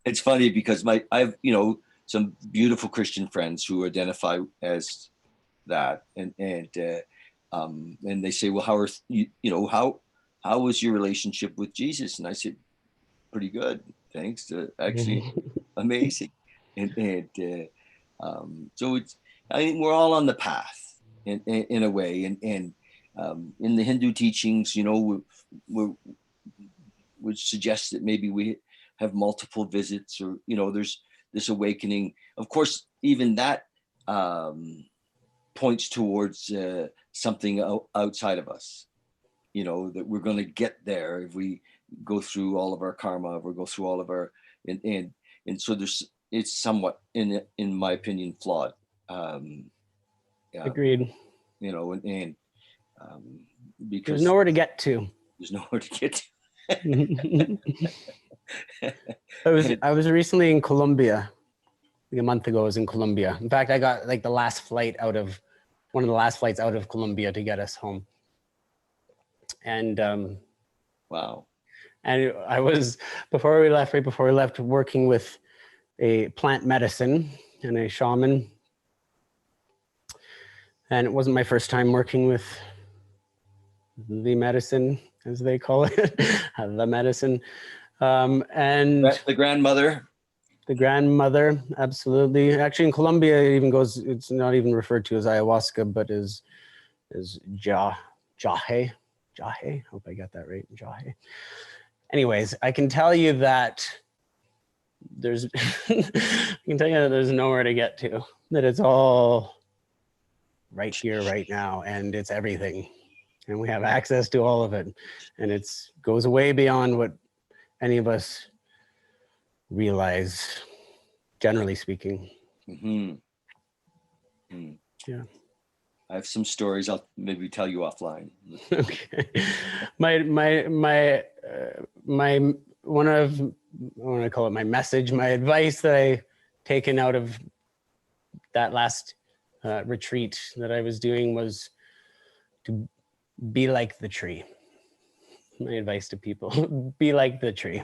[SPEAKER 1] it's funny because I have some beautiful Christian friends who identify as that, and they say, well, how are how was your relationship with Jesus? And I said, pretty good. Thanks. Actually, amazing. So it's, I think we're all on the path in a way. And in the Hindu teachings, you know, which suggests that maybe we have multiple visits, or, you know, there's this awakening. Of course, even that points towards something outside of us, you know, that we're going to get there if we go through all of our karma, if we go through all of our, and so it's somewhat, in my opinion, flawed.
[SPEAKER 2] Agreed.
[SPEAKER 1] You know, because
[SPEAKER 2] there's nowhere to get to.
[SPEAKER 1] There's nowhere to get to.
[SPEAKER 2] I was recently in Colombia. Like a month ago, I was in Colombia. In fact, I got like one of the last flights out of Colombia to get us home. And
[SPEAKER 1] wow.
[SPEAKER 2] And I was, right before we left, working with a plant medicine and a shaman. And it wasn't my first time working with the medicine, as they call it, the medicine. And
[SPEAKER 1] the grandmother.
[SPEAKER 2] The grandmother, absolutely. Actually, in Colombia, it even goes, it's not even referred to as ayahuasca, but as jahe. Jahe, hope I got that right, jahe. Anyways, I can tell you that there's nowhere to get to, that it's all right here, right now, and it's everything. And we have access to all of it. And it goes way beyond what any of us realize, generally speaking.
[SPEAKER 1] Mm-hmm. Mm. Yeah. I have some stories I'll maybe tell you offline.
[SPEAKER 2] Okay. My one of, I want to call it my message, my advice that I taken out of that last retreat that I was doing was to be like the tree. My advice to people, be like the tree.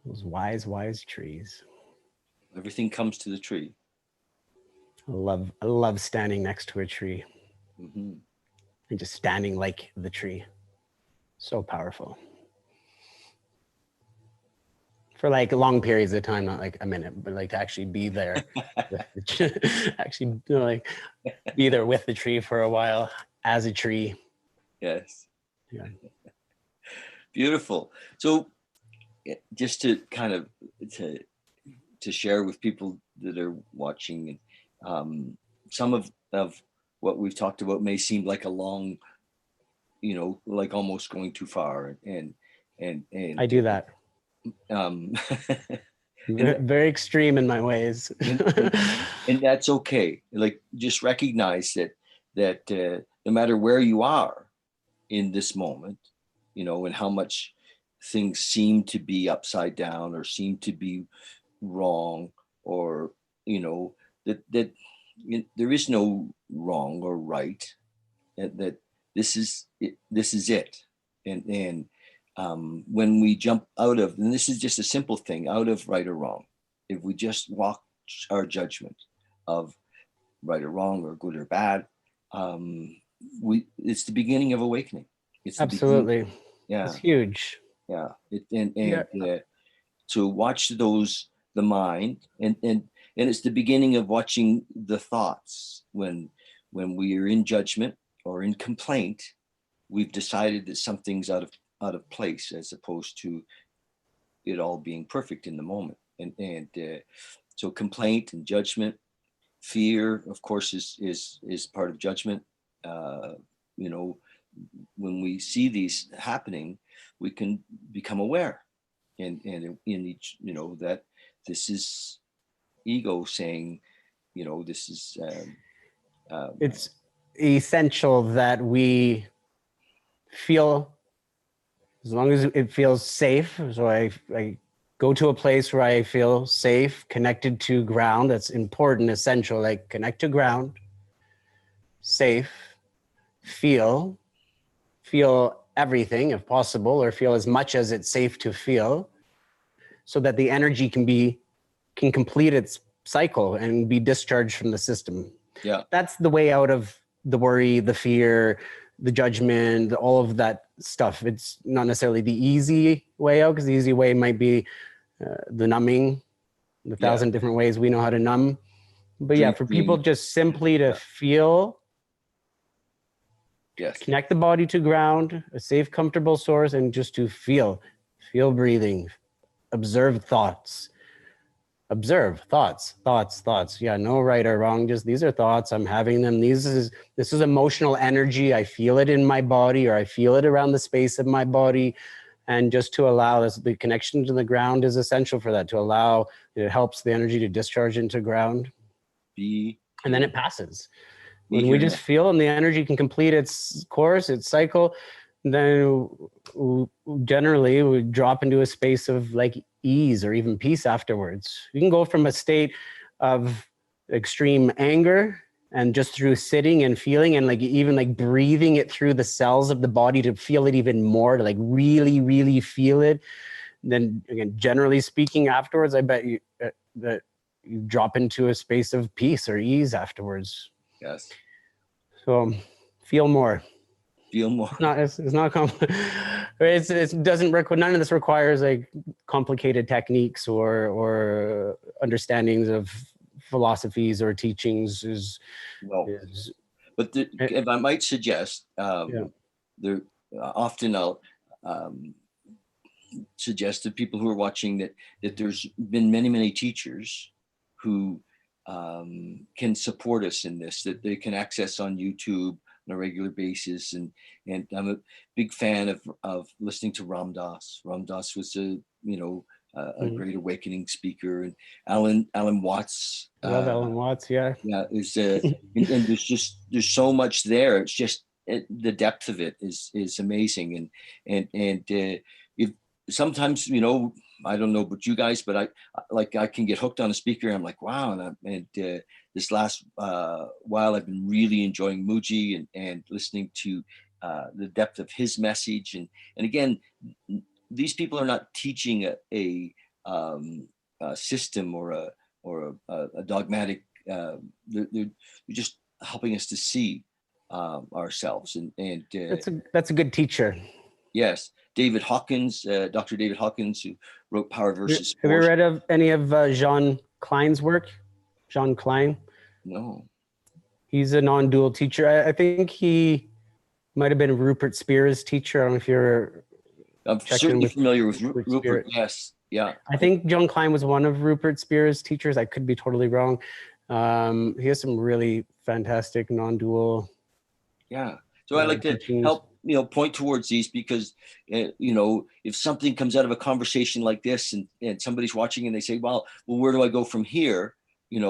[SPEAKER 2] Those wise trees.
[SPEAKER 1] Everything comes to the tree.
[SPEAKER 2] I love standing next to a tree.
[SPEAKER 1] Mm-hmm.
[SPEAKER 2] And just standing like the tree. So powerful. For like long periods of time, not like a minute, but like to actually be there. Actually, you know, like be there with the tree for a while as a tree.
[SPEAKER 1] Yes.
[SPEAKER 2] Yeah.
[SPEAKER 1] Beautiful. So just to kind of to share with people that are watching, some of what we've talked about may seem like a long, you know, like almost going too far, and
[SPEAKER 2] I do that. Very extreme in my ways.
[SPEAKER 1] and that's okay. Like, just recognize that no matter where you are in this moment, you know, and how much things seem to be upside down or seem to be wrong, or, you know, that there is no wrong or right, that this is it. And when we jump out of, and this is just a simple thing, out of right or wrong, if we just walk our judgment of right or wrong or good or bad, it's the beginning of awakening. It's
[SPEAKER 2] absolutely.
[SPEAKER 1] Yeah,
[SPEAKER 2] it's huge.
[SPEAKER 1] Yeah. To watch the mind, and it's the beginning of watching the thoughts. When we are in judgment or in complaint, we've decided that something's out of place, as opposed to it all being perfect in the moment. And so complaint and judgment, fear, of course, is part of judgment. You know, when we see these happening, we can become aware, and in each, you know, that this is ego saying, you know, this is
[SPEAKER 2] it's essential that we feel, as long as it feels safe. So I go to a place where I feel safe, connected to ground. That's important, essential. Like, connect to ground, safe, feel everything if possible, or feel as much as it's safe to feel, so that the energy can complete its cycle and be discharged from the system.
[SPEAKER 1] Yeah.
[SPEAKER 2] That's the way out of the worry, the fear, the judgment, all of that stuff. It's not necessarily the easy way out, because the easy way might be the numbing, the thousand different ways we know how to numb. But yeah, for people just simply to feel, connect the body to ground, a safe, comfortable source, and just to feel breathing, observe thoughts. Observe thoughts. Yeah, no right or wrong. Just these are thoughts. I'm having them. This is emotional energy. I feel it in my body, or I feel it around the space of my body. And just to allow this, the connection to the ground is essential for that. To allow, it helps the energy to discharge into ground. And then it passes. When we just feel and the energy can complete its course, its cycle, then generally we drop into a space of like ease or even peace afterwards. You can go from a state of extreme anger, and just through sitting and feeling and like even like breathing it through the cells of the body to feel it even more, to like really, really feel it. Then again, generally speaking, afterwards, I bet you that you drop into a space of peace or ease afterwards.
[SPEAKER 1] Yes.
[SPEAKER 2] So feel more.
[SPEAKER 1] Feel more.
[SPEAKER 2] It's not it doesn't require, none of this requires like complicated techniques or understandings of philosophies or teachings.
[SPEAKER 1] But if I might suggest, there often I'll suggest to people who are watching that there's been many teachers who can support us in this, that they can access on YouTube on a regular basis. And I'm a big fan of listening to Ram Dass. Ram Dass was a great awakening speaker, and Alan Watts.
[SPEAKER 2] Love Alan Watts. Yeah.
[SPEAKER 1] Is and there's so much there. It's just the depth of it is amazing. And if sometimes, I don't know about you guys, but I can get hooked on a speaker. I'm like, wow. And this last while, I've been really enjoying Muji and listening to the depth of his message. And again, these people are not teaching a system or a dogmatic. They're just helping us to see ourselves. And
[SPEAKER 2] that's a good teacher.
[SPEAKER 1] Yes. David Hawkins, Dr. David Hawkins, who wrote Power versus
[SPEAKER 2] Have you read of any of Jean Klein's work? Jean Klein?
[SPEAKER 1] No.
[SPEAKER 2] He's a non-dual teacher. I think he might have been Rupert Spear's teacher. I don't know if you're...
[SPEAKER 1] I'm certainly familiar with Rupert. Yes. Yeah.
[SPEAKER 2] I think Jean Klein was one of Rupert Spear's teachers. I could be totally wrong. He has some really fantastic non-dual...
[SPEAKER 1] Yeah. So I like to help, point towards these, because, if something comes out of a conversation like this and somebody's watching and they say, well, where do I go from here? These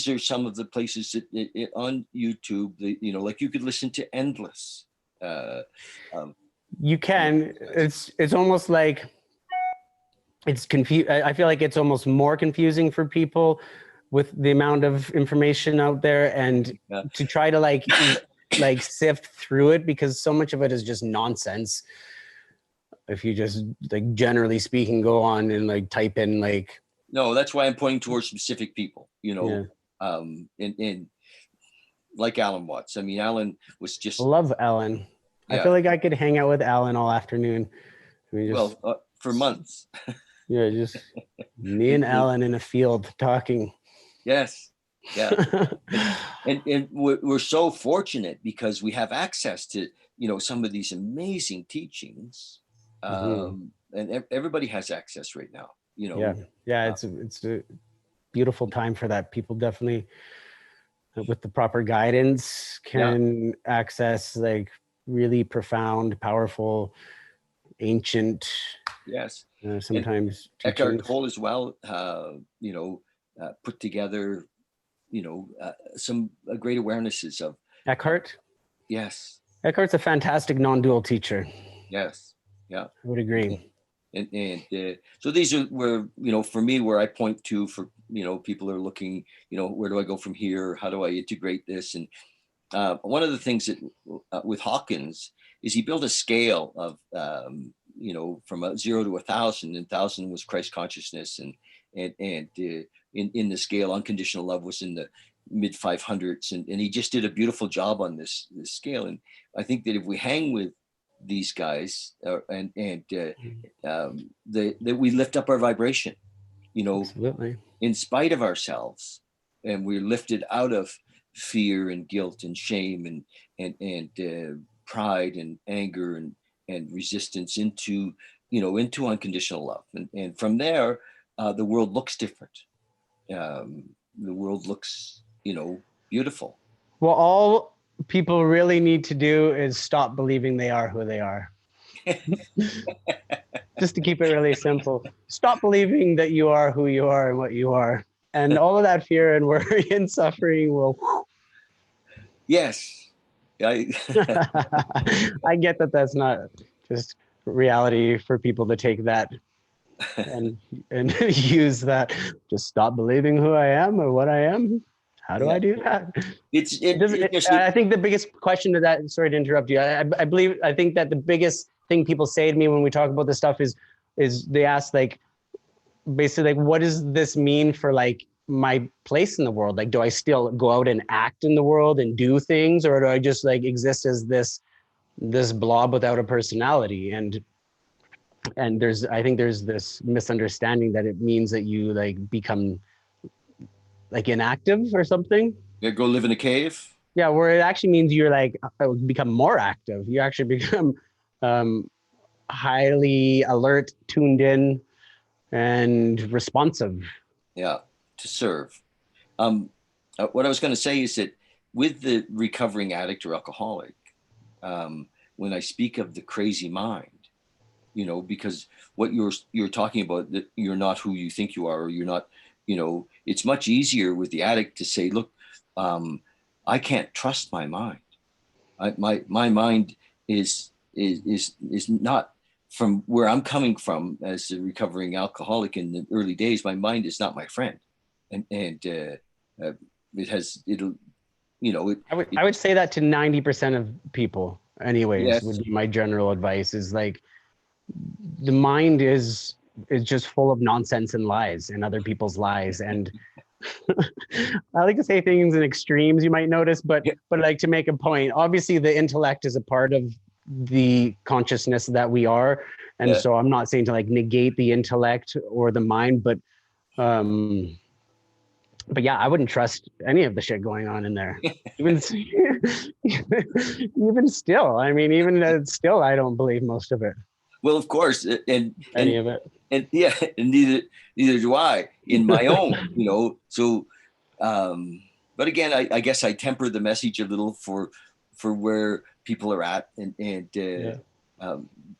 [SPEAKER 1] are some of the places that on YouTube, like you could listen to endless.
[SPEAKER 2] You can. It's almost like it's confused. I feel like it's almost more confusing for people with the amount of information out there, and to try to like sift through it, because so much of it is just nonsense. If you just like generally speaking, go on and like type in like.
[SPEAKER 1] No, that's why I'm pointing towards specific people, and like Alan Watts. I mean, Alan was just.
[SPEAKER 2] Love Alan. Yeah. I feel like I could hang out with Alan all afternoon.
[SPEAKER 1] For months.
[SPEAKER 2] Yeah, just me and Alan in a field talking.
[SPEAKER 1] Yes. Yeah. and we're so fortunate because we have access to, some of these amazing teachings. And everybody has access right now,
[SPEAKER 2] Yeah. It's a beautiful time for that. People definitely, with the proper guidance, can access like really profound, powerful, ancient.
[SPEAKER 1] Yes.
[SPEAKER 2] Sometimes
[SPEAKER 1] Eckhart Tolle as well, put together, some great awarenesses of
[SPEAKER 2] Eckhart.
[SPEAKER 1] Yes.
[SPEAKER 2] Eckhart's a fantastic non-dual teacher.
[SPEAKER 1] Yes. Yeah.
[SPEAKER 2] I would agree.
[SPEAKER 1] And so these are where, for me, where I point to for, people are looking, where do I go from here? How do I integrate this? And one of the things that with Hawkins is he built a scale of, from a 0 to 1,000, and 1,000 was Christ consciousness, and in the scale, unconditional love was in mid 500s, and he just did a beautiful job on this scale. And I think that if we hang with these guys, that we lift up our vibration,
[SPEAKER 2] Absolutely.
[SPEAKER 1] in spite of ourselves, and we're lifted out of fear and guilt and shame and pride and anger and resistance into unconditional love, and from there the world looks different. The world looks beautiful.
[SPEAKER 2] Well, all people really need to do is stop believing they are who they are. Just to keep it really simple, stop believing that you are who you are and what you are, and all of that fear and worry and suffering will.
[SPEAKER 1] Yes.
[SPEAKER 2] I get that that's not just reality for people to take that and use that. Just stop believing who I am or what I am. How do I do that? I think the biggest question to that, sorry to interrupt you. I think that the biggest thing people say to me when we talk about this stuff is they ask, like, basically, like, what does this mean for like my place in the world? Like, do I still go out and act in the world and do things, or do I just like exist as this blob without a personality? And I think there's this misunderstanding that it means that you like become like inactive or something.
[SPEAKER 1] Yeah, go live in a cave.
[SPEAKER 2] Yeah, where it actually means you're like become more active. You actually become highly alert, tuned in, and responsive.
[SPEAKER 1] Yeah, to serve. What I was going to say is that with the recovering addict or alcoholic, when I speak of the crazy mind, because what you're talking about, that you're not who you think you are, or you're not, it's much easier with the addict to say, look, I can't trust my mind. My mind is not, from where I'm coming from as a recovering alcoholic in the early days. My mind is not my friend, and I
[SPEAKER 2] would say that to 90% of people, anyways.
[SPEAKER 1] Yes.
[SPEAKER 2] Would be my general advice. Is like the mind is just full of nonsense and lies and other people's lies. And I like to say things in extremes, you might notice, but like to make a point. Obviously, the intellect is a part of the consciousness that we are, and so I'm not saying to like negate the intellect or the mind, but yeah, I wouldn't trust any of the shit going on in there. even still, I mean, even still, I don't believe most of it.
[SPEAKER 1] Well, of course, and
[SPEAKER 2] any of it,
[SPEAKER 1] and yeah, and neither do I in my own, So, but again, I guess I temper the message a little for where people are at,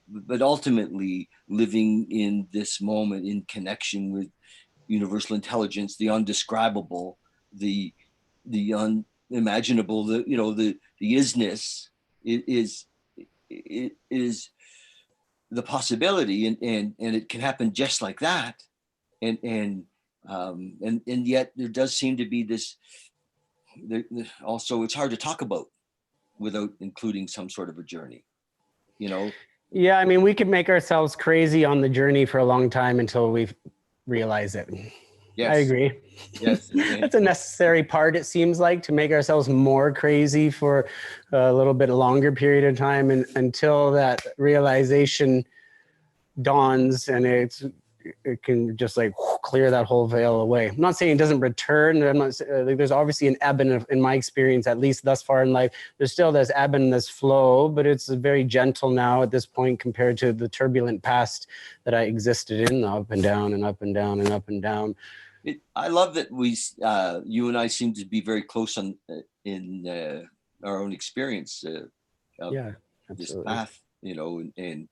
[SPEAKER 1] but ultimately living in this moment in connection with universal intelligence, the undescribable, the unimaginable, the isness is the possibility, and it can happen just like that, and yet there does seem to be this. Also, it's hard to talk about without including some sort of a journey,
[SPEAKER 2] Yeah, I mean, we could make ourselves crazy on the journey for a long time until we realize it. Yes. I agree.
[SPEAKER 1] Yes.
[SPEAKER 2] That's a necessary part, it seems like, to make ourselves more crazy for a little bit longer period of time, and until that realization dawns and it can just like clear that whole veil away. I'm not saying it doesn't return. I'm not like, there's obviously an ebb and, in my experience, at least thus far in life, there's still this ebb and this flow, but it's very gentle now at this point compared to the turbulent past that I existed in, up and down and up and down and up and down.
[SPEAKER 1] I love that you and I seem to be very close in our own experience of this path, and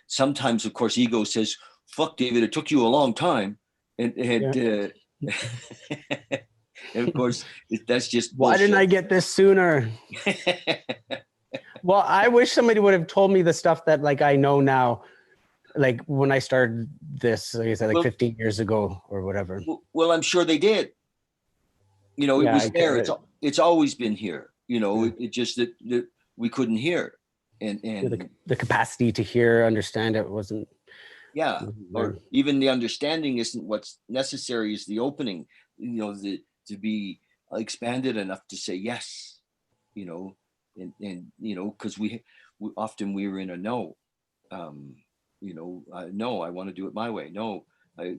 [SPEAKER 1] sometimes, of course, ego says, "Fuck, David, it took you a long time," and and of course, that's just
[SPEAKER 2] why
[SPEAKER 1] bullshit.
[SPEAKER 2] didn't I get this sooner? Well, I wish somebody would have told me the stuff that like I know now, like when I started this, like I said, like 15 years ago or whatever.
[SPEAKER 1] Well, I'm sure they did. It was there. It's always been here. It just that we couldn't hear, and
[SPEAKER 2] the capacity to hear, understand it wasn't.
[SPEAKER 1] Yeah, or even the understanding isn't what's necessary. Is the opening, to be expanded enough to say yes, and because we often we were in a no, no, I want to do it my way. No, I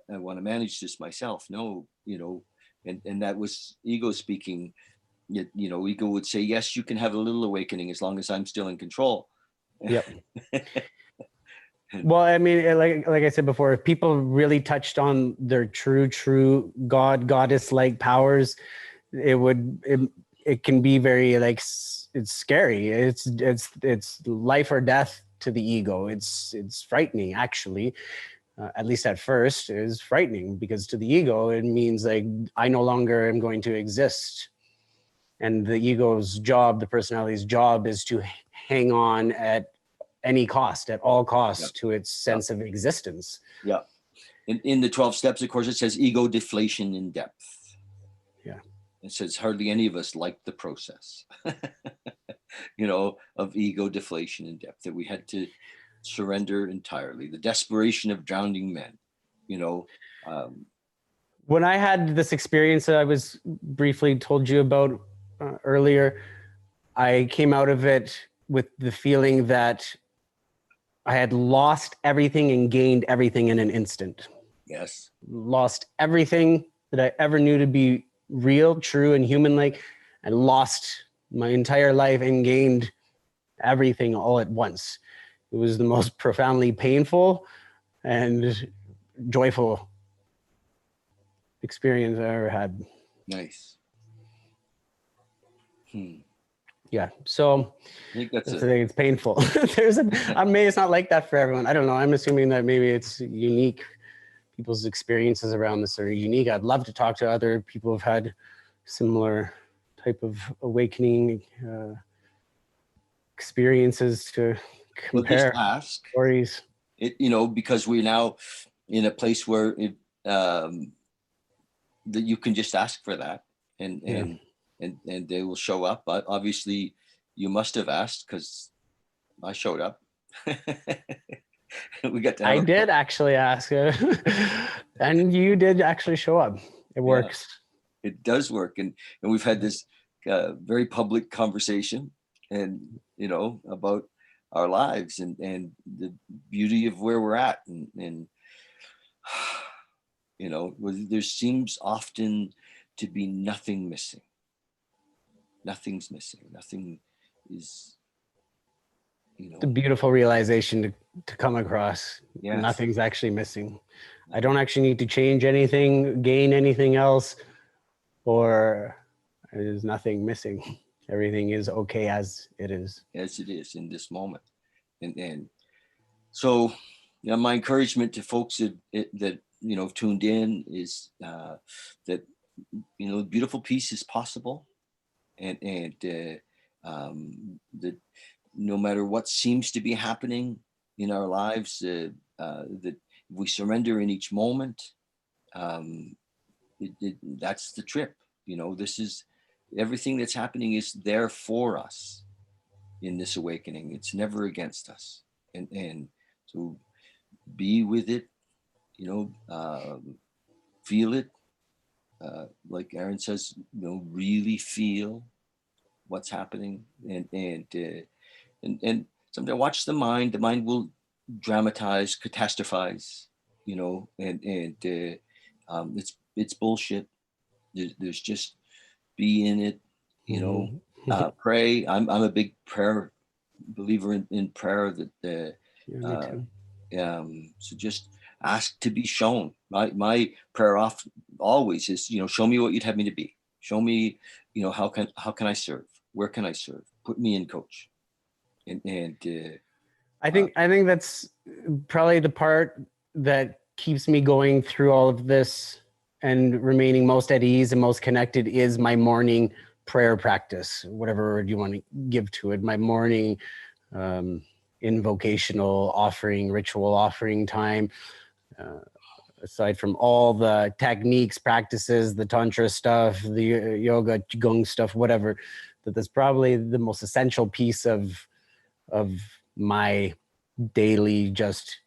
[SPEAKER 1] want to manage this myself. No, and that was ego speaking. Ego would say, yes, you can have a little awakening as long as I'm still in control.
[SPEAKER 2] Yep. Well, I mean, like I said before, if people really touched on their true goddess-like powers, it can be very it's scary. It's life or death to the ego. It's frightening, actually. At least at first, is frightening, because to the ego it means like I no longer am going to exist, and the ego's job, the personality's job, is to hang on at any cost, at all costs, to its sense of existence.
[SPEAKER 1] Yeah. In the 12 steps, of course, it says ego deflation in depth.
[SPEAKER 2] Yeah.
[SPEAKER 1] It says hardly any of us like the process, of ego deflation in depth, that we had to surrender entirely. The desperation of drowning men,
[SPEAKER 2] When I had this experience that I was briefly told you about earlier, I came out of it with the feeling that I had lost everything and gained everything in an instant.
[SPEAKER 1] Yes.
[SPEAKER 2] Lost everything that I ever knew to be real, true, and human-like, and lost my entire life and gained everything all at once. It was the most profoundly painful and joyful experience I ever had.
[SPEAKER 1] Nice.
[SPEAKER 2] Yeah, so
[SPEAKER 1] I think that's
[SPEAKER 2] the thing. It's painful. Maybe it's not like that for everyone. I don't know. I'm assuming that maybe it's unique. People's experiences around this are unique. I'd love to talk to other people who've had similar type of awakening experiences to compare stories.
[SPEAKER 1] Because we're now in a place where that you can just ask for that, and they will show up. But obviously, you must have asked, because I showed up. We got to
[SPEAKER 2] I did actually ask, and you did actually show up. It works.
[SPEAKER 1] It does work, and we've had this very public conversation, and about our lives and the beauty of where we're at, and there seems often to be nothing missing. Nothing's missing. Nothing is.
[SPEAKER 2] The beautiful realization to come across.
[SPEAKER 1] Yes.
[SPEAKER 2] Nothing's actually missing. I don't actually need to change anything, gain anything else, or there's nothing missing. Everything is okay as it is.
[SPEAKER 1] As it is in this moment. And so, my encouragement to folks that tuned in is that beautiful peace is possible, and that no matter what seems to be happening in our lives, that if we surrender in each moment, that's the trip. This is everything that's happening is there for us in this awakening. It's never against us, and so be with it, feel it, like Aaron says, really feel what's happening, and sometimes watch the mind. The mind will dramatize, catastrophize, and it's bullshit. There's just be in it, pray. I'm a big prayer believer in prayer. That so just ask to be shown. My prayer always is, show me what you'd have me to be. Show me, how can I serve? Where can I serve? Put me in, coach. And
[SPEAKER 2] I think that's probably the part that keeps me going through all of this and remaining most at ease and most connected is my morning prayer practice, whatever word you want to give to it. My morning invocational offering, ritual offering time. Aside from all the techniques, practices, the tantra stuff, the yoga, qigong stuff, whatever, that's probably the most essential piece of my daily, just,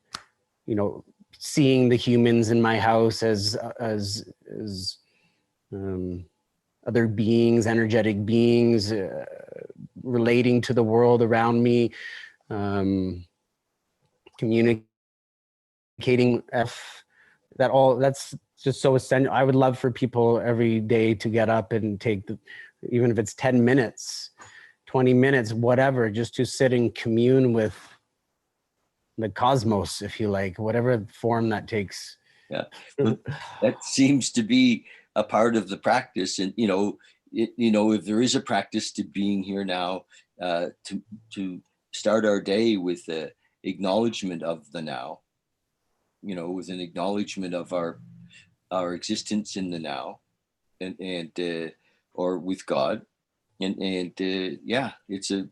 [SPEAKER 2] seeing the humans in my house as other beings, energetic beings, relating to the world around me, communicating. That's just so essential. I would love for people every day to get up and take even if it's 10 minutes, 20 minutes, whatever, just to sit and commune with the cosmos, if you like, whatever form that takes.
[SPEAKER 1] Yeah, but that seems to be a part of the practice. And, if there is a practice to being here now, to start our day with the acknowledgement of the now, with an acknowledgement of our existence in the now, and or with God, and yeah, it's a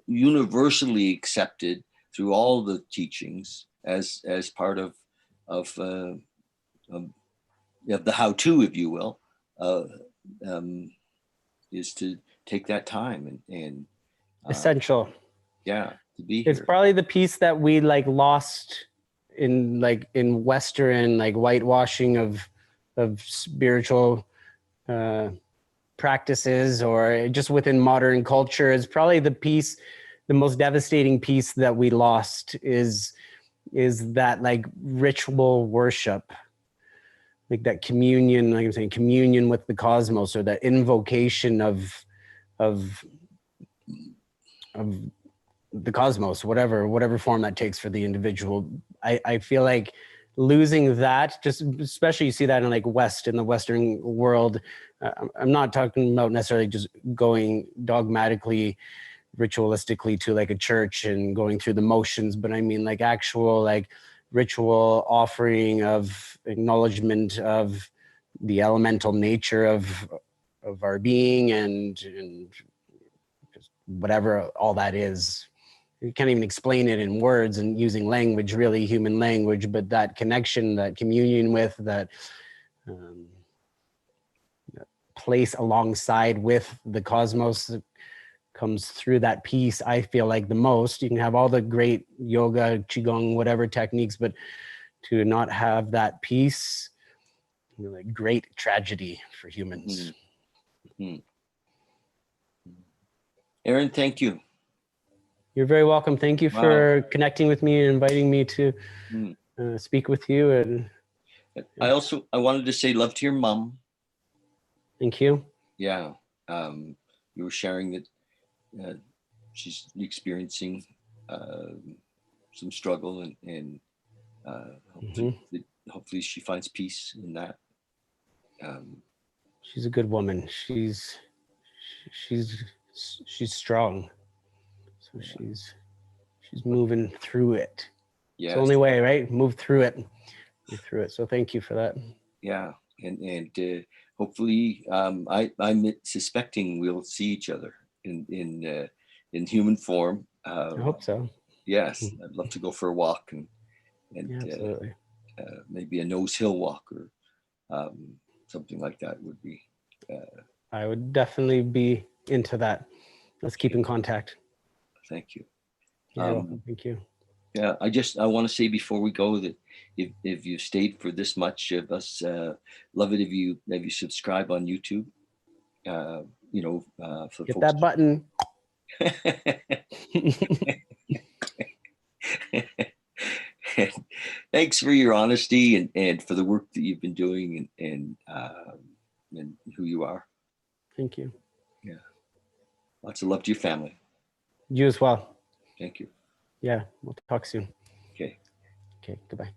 [SPEAKER 1] universally accepted through all the teachings as part of the how-to, if you will, is to take that time and
[SPEAKER 2] Essential.
[SPEAKER 1] Yeah, to be
[SPEAKER 2] It's
[SPEAKER 1] here.
[SPEAKER 2] probably the piece that we lost in Western whitewashing of spiritual practices, or just within modern culture. Is probably the most devastating piece that we lost is that ritual worship, that communion, like I'm saying, communion with the cosmos, or that invocation of the cosmos, whatever form that takes for the individual. I feel like losing that, just especially you see that in in the Western world. I'm not talking about necessarily just going dogmatically, ritualistically to a church and going through the motions, but I mean actual ritual offering of acknowledgement of the elemental nature of our being, and just whatever all that is. You can't even explain it in words and using language, really human language, but that connection, that communion with that, that place alongside with the cosmos that comes through that piece. I feel like the most. You can have all the great yoga, qigong, whatever techniques, but to not have that piece, great tragedy for humans.
[SPEAKER 1] Mm-hmm. Aaron, thank you.
[SPEAKER 2] You're very welcome. Thank you for connecting with me and inviting me to speak with you. And
[SPEAKER 1] I wanted to say love to your mom.
[SPEAKER 2] Thank you.
[SPEAKER 1] Yeah. You were sharing that she's experiencing some struggle, and hopefully she finds peace in that.
[SPEAKER 2] She's a good woman. She's strong. So she's moving through it. Yes. It's the only way, right? Move through it. So thank you for that.
[SPEAKER 1] Yeah. And hopefully I'm suspecting we'll see each other in human form.
[SPEAKER 2] I hope so.
[SPEAKER 1] Yes. I'd love to go for a walk and
[SPEAKER 2] yeah, absolutely.
[SPEAKER 1] Maybe a nose hill walk or something like that would be.
[SPEAKER 2] I would definitely be into that. Let's keep in contact.
[SPEAKER 1] Thank you.
[SPEAKER 2] You're welcome. Thank you.
[SPEAKER 1] Yeah, I want to say before we go that if you've stayed for this much of us, love it if you subscribe on YouTube. For
[SPEAKER 2] Hit
[SPEAKER 1] folks.
[SPEAKER 2] that button.
[SPEAKER 1] Thanks for your honesty and for the work that you've been doing and who you are.
[SPEAKER 2] Thank you.
[SPEAKER 1] Yeah. Lots of love to your family.
[SPEAKER 2] You as well.
[SPEAKER 1] Thank you.
[SPEAKER 2] Yeah, we'll talk soon.
[SPEAKER 1] Okay.
[SPEAKER 2] Okay, goodbye.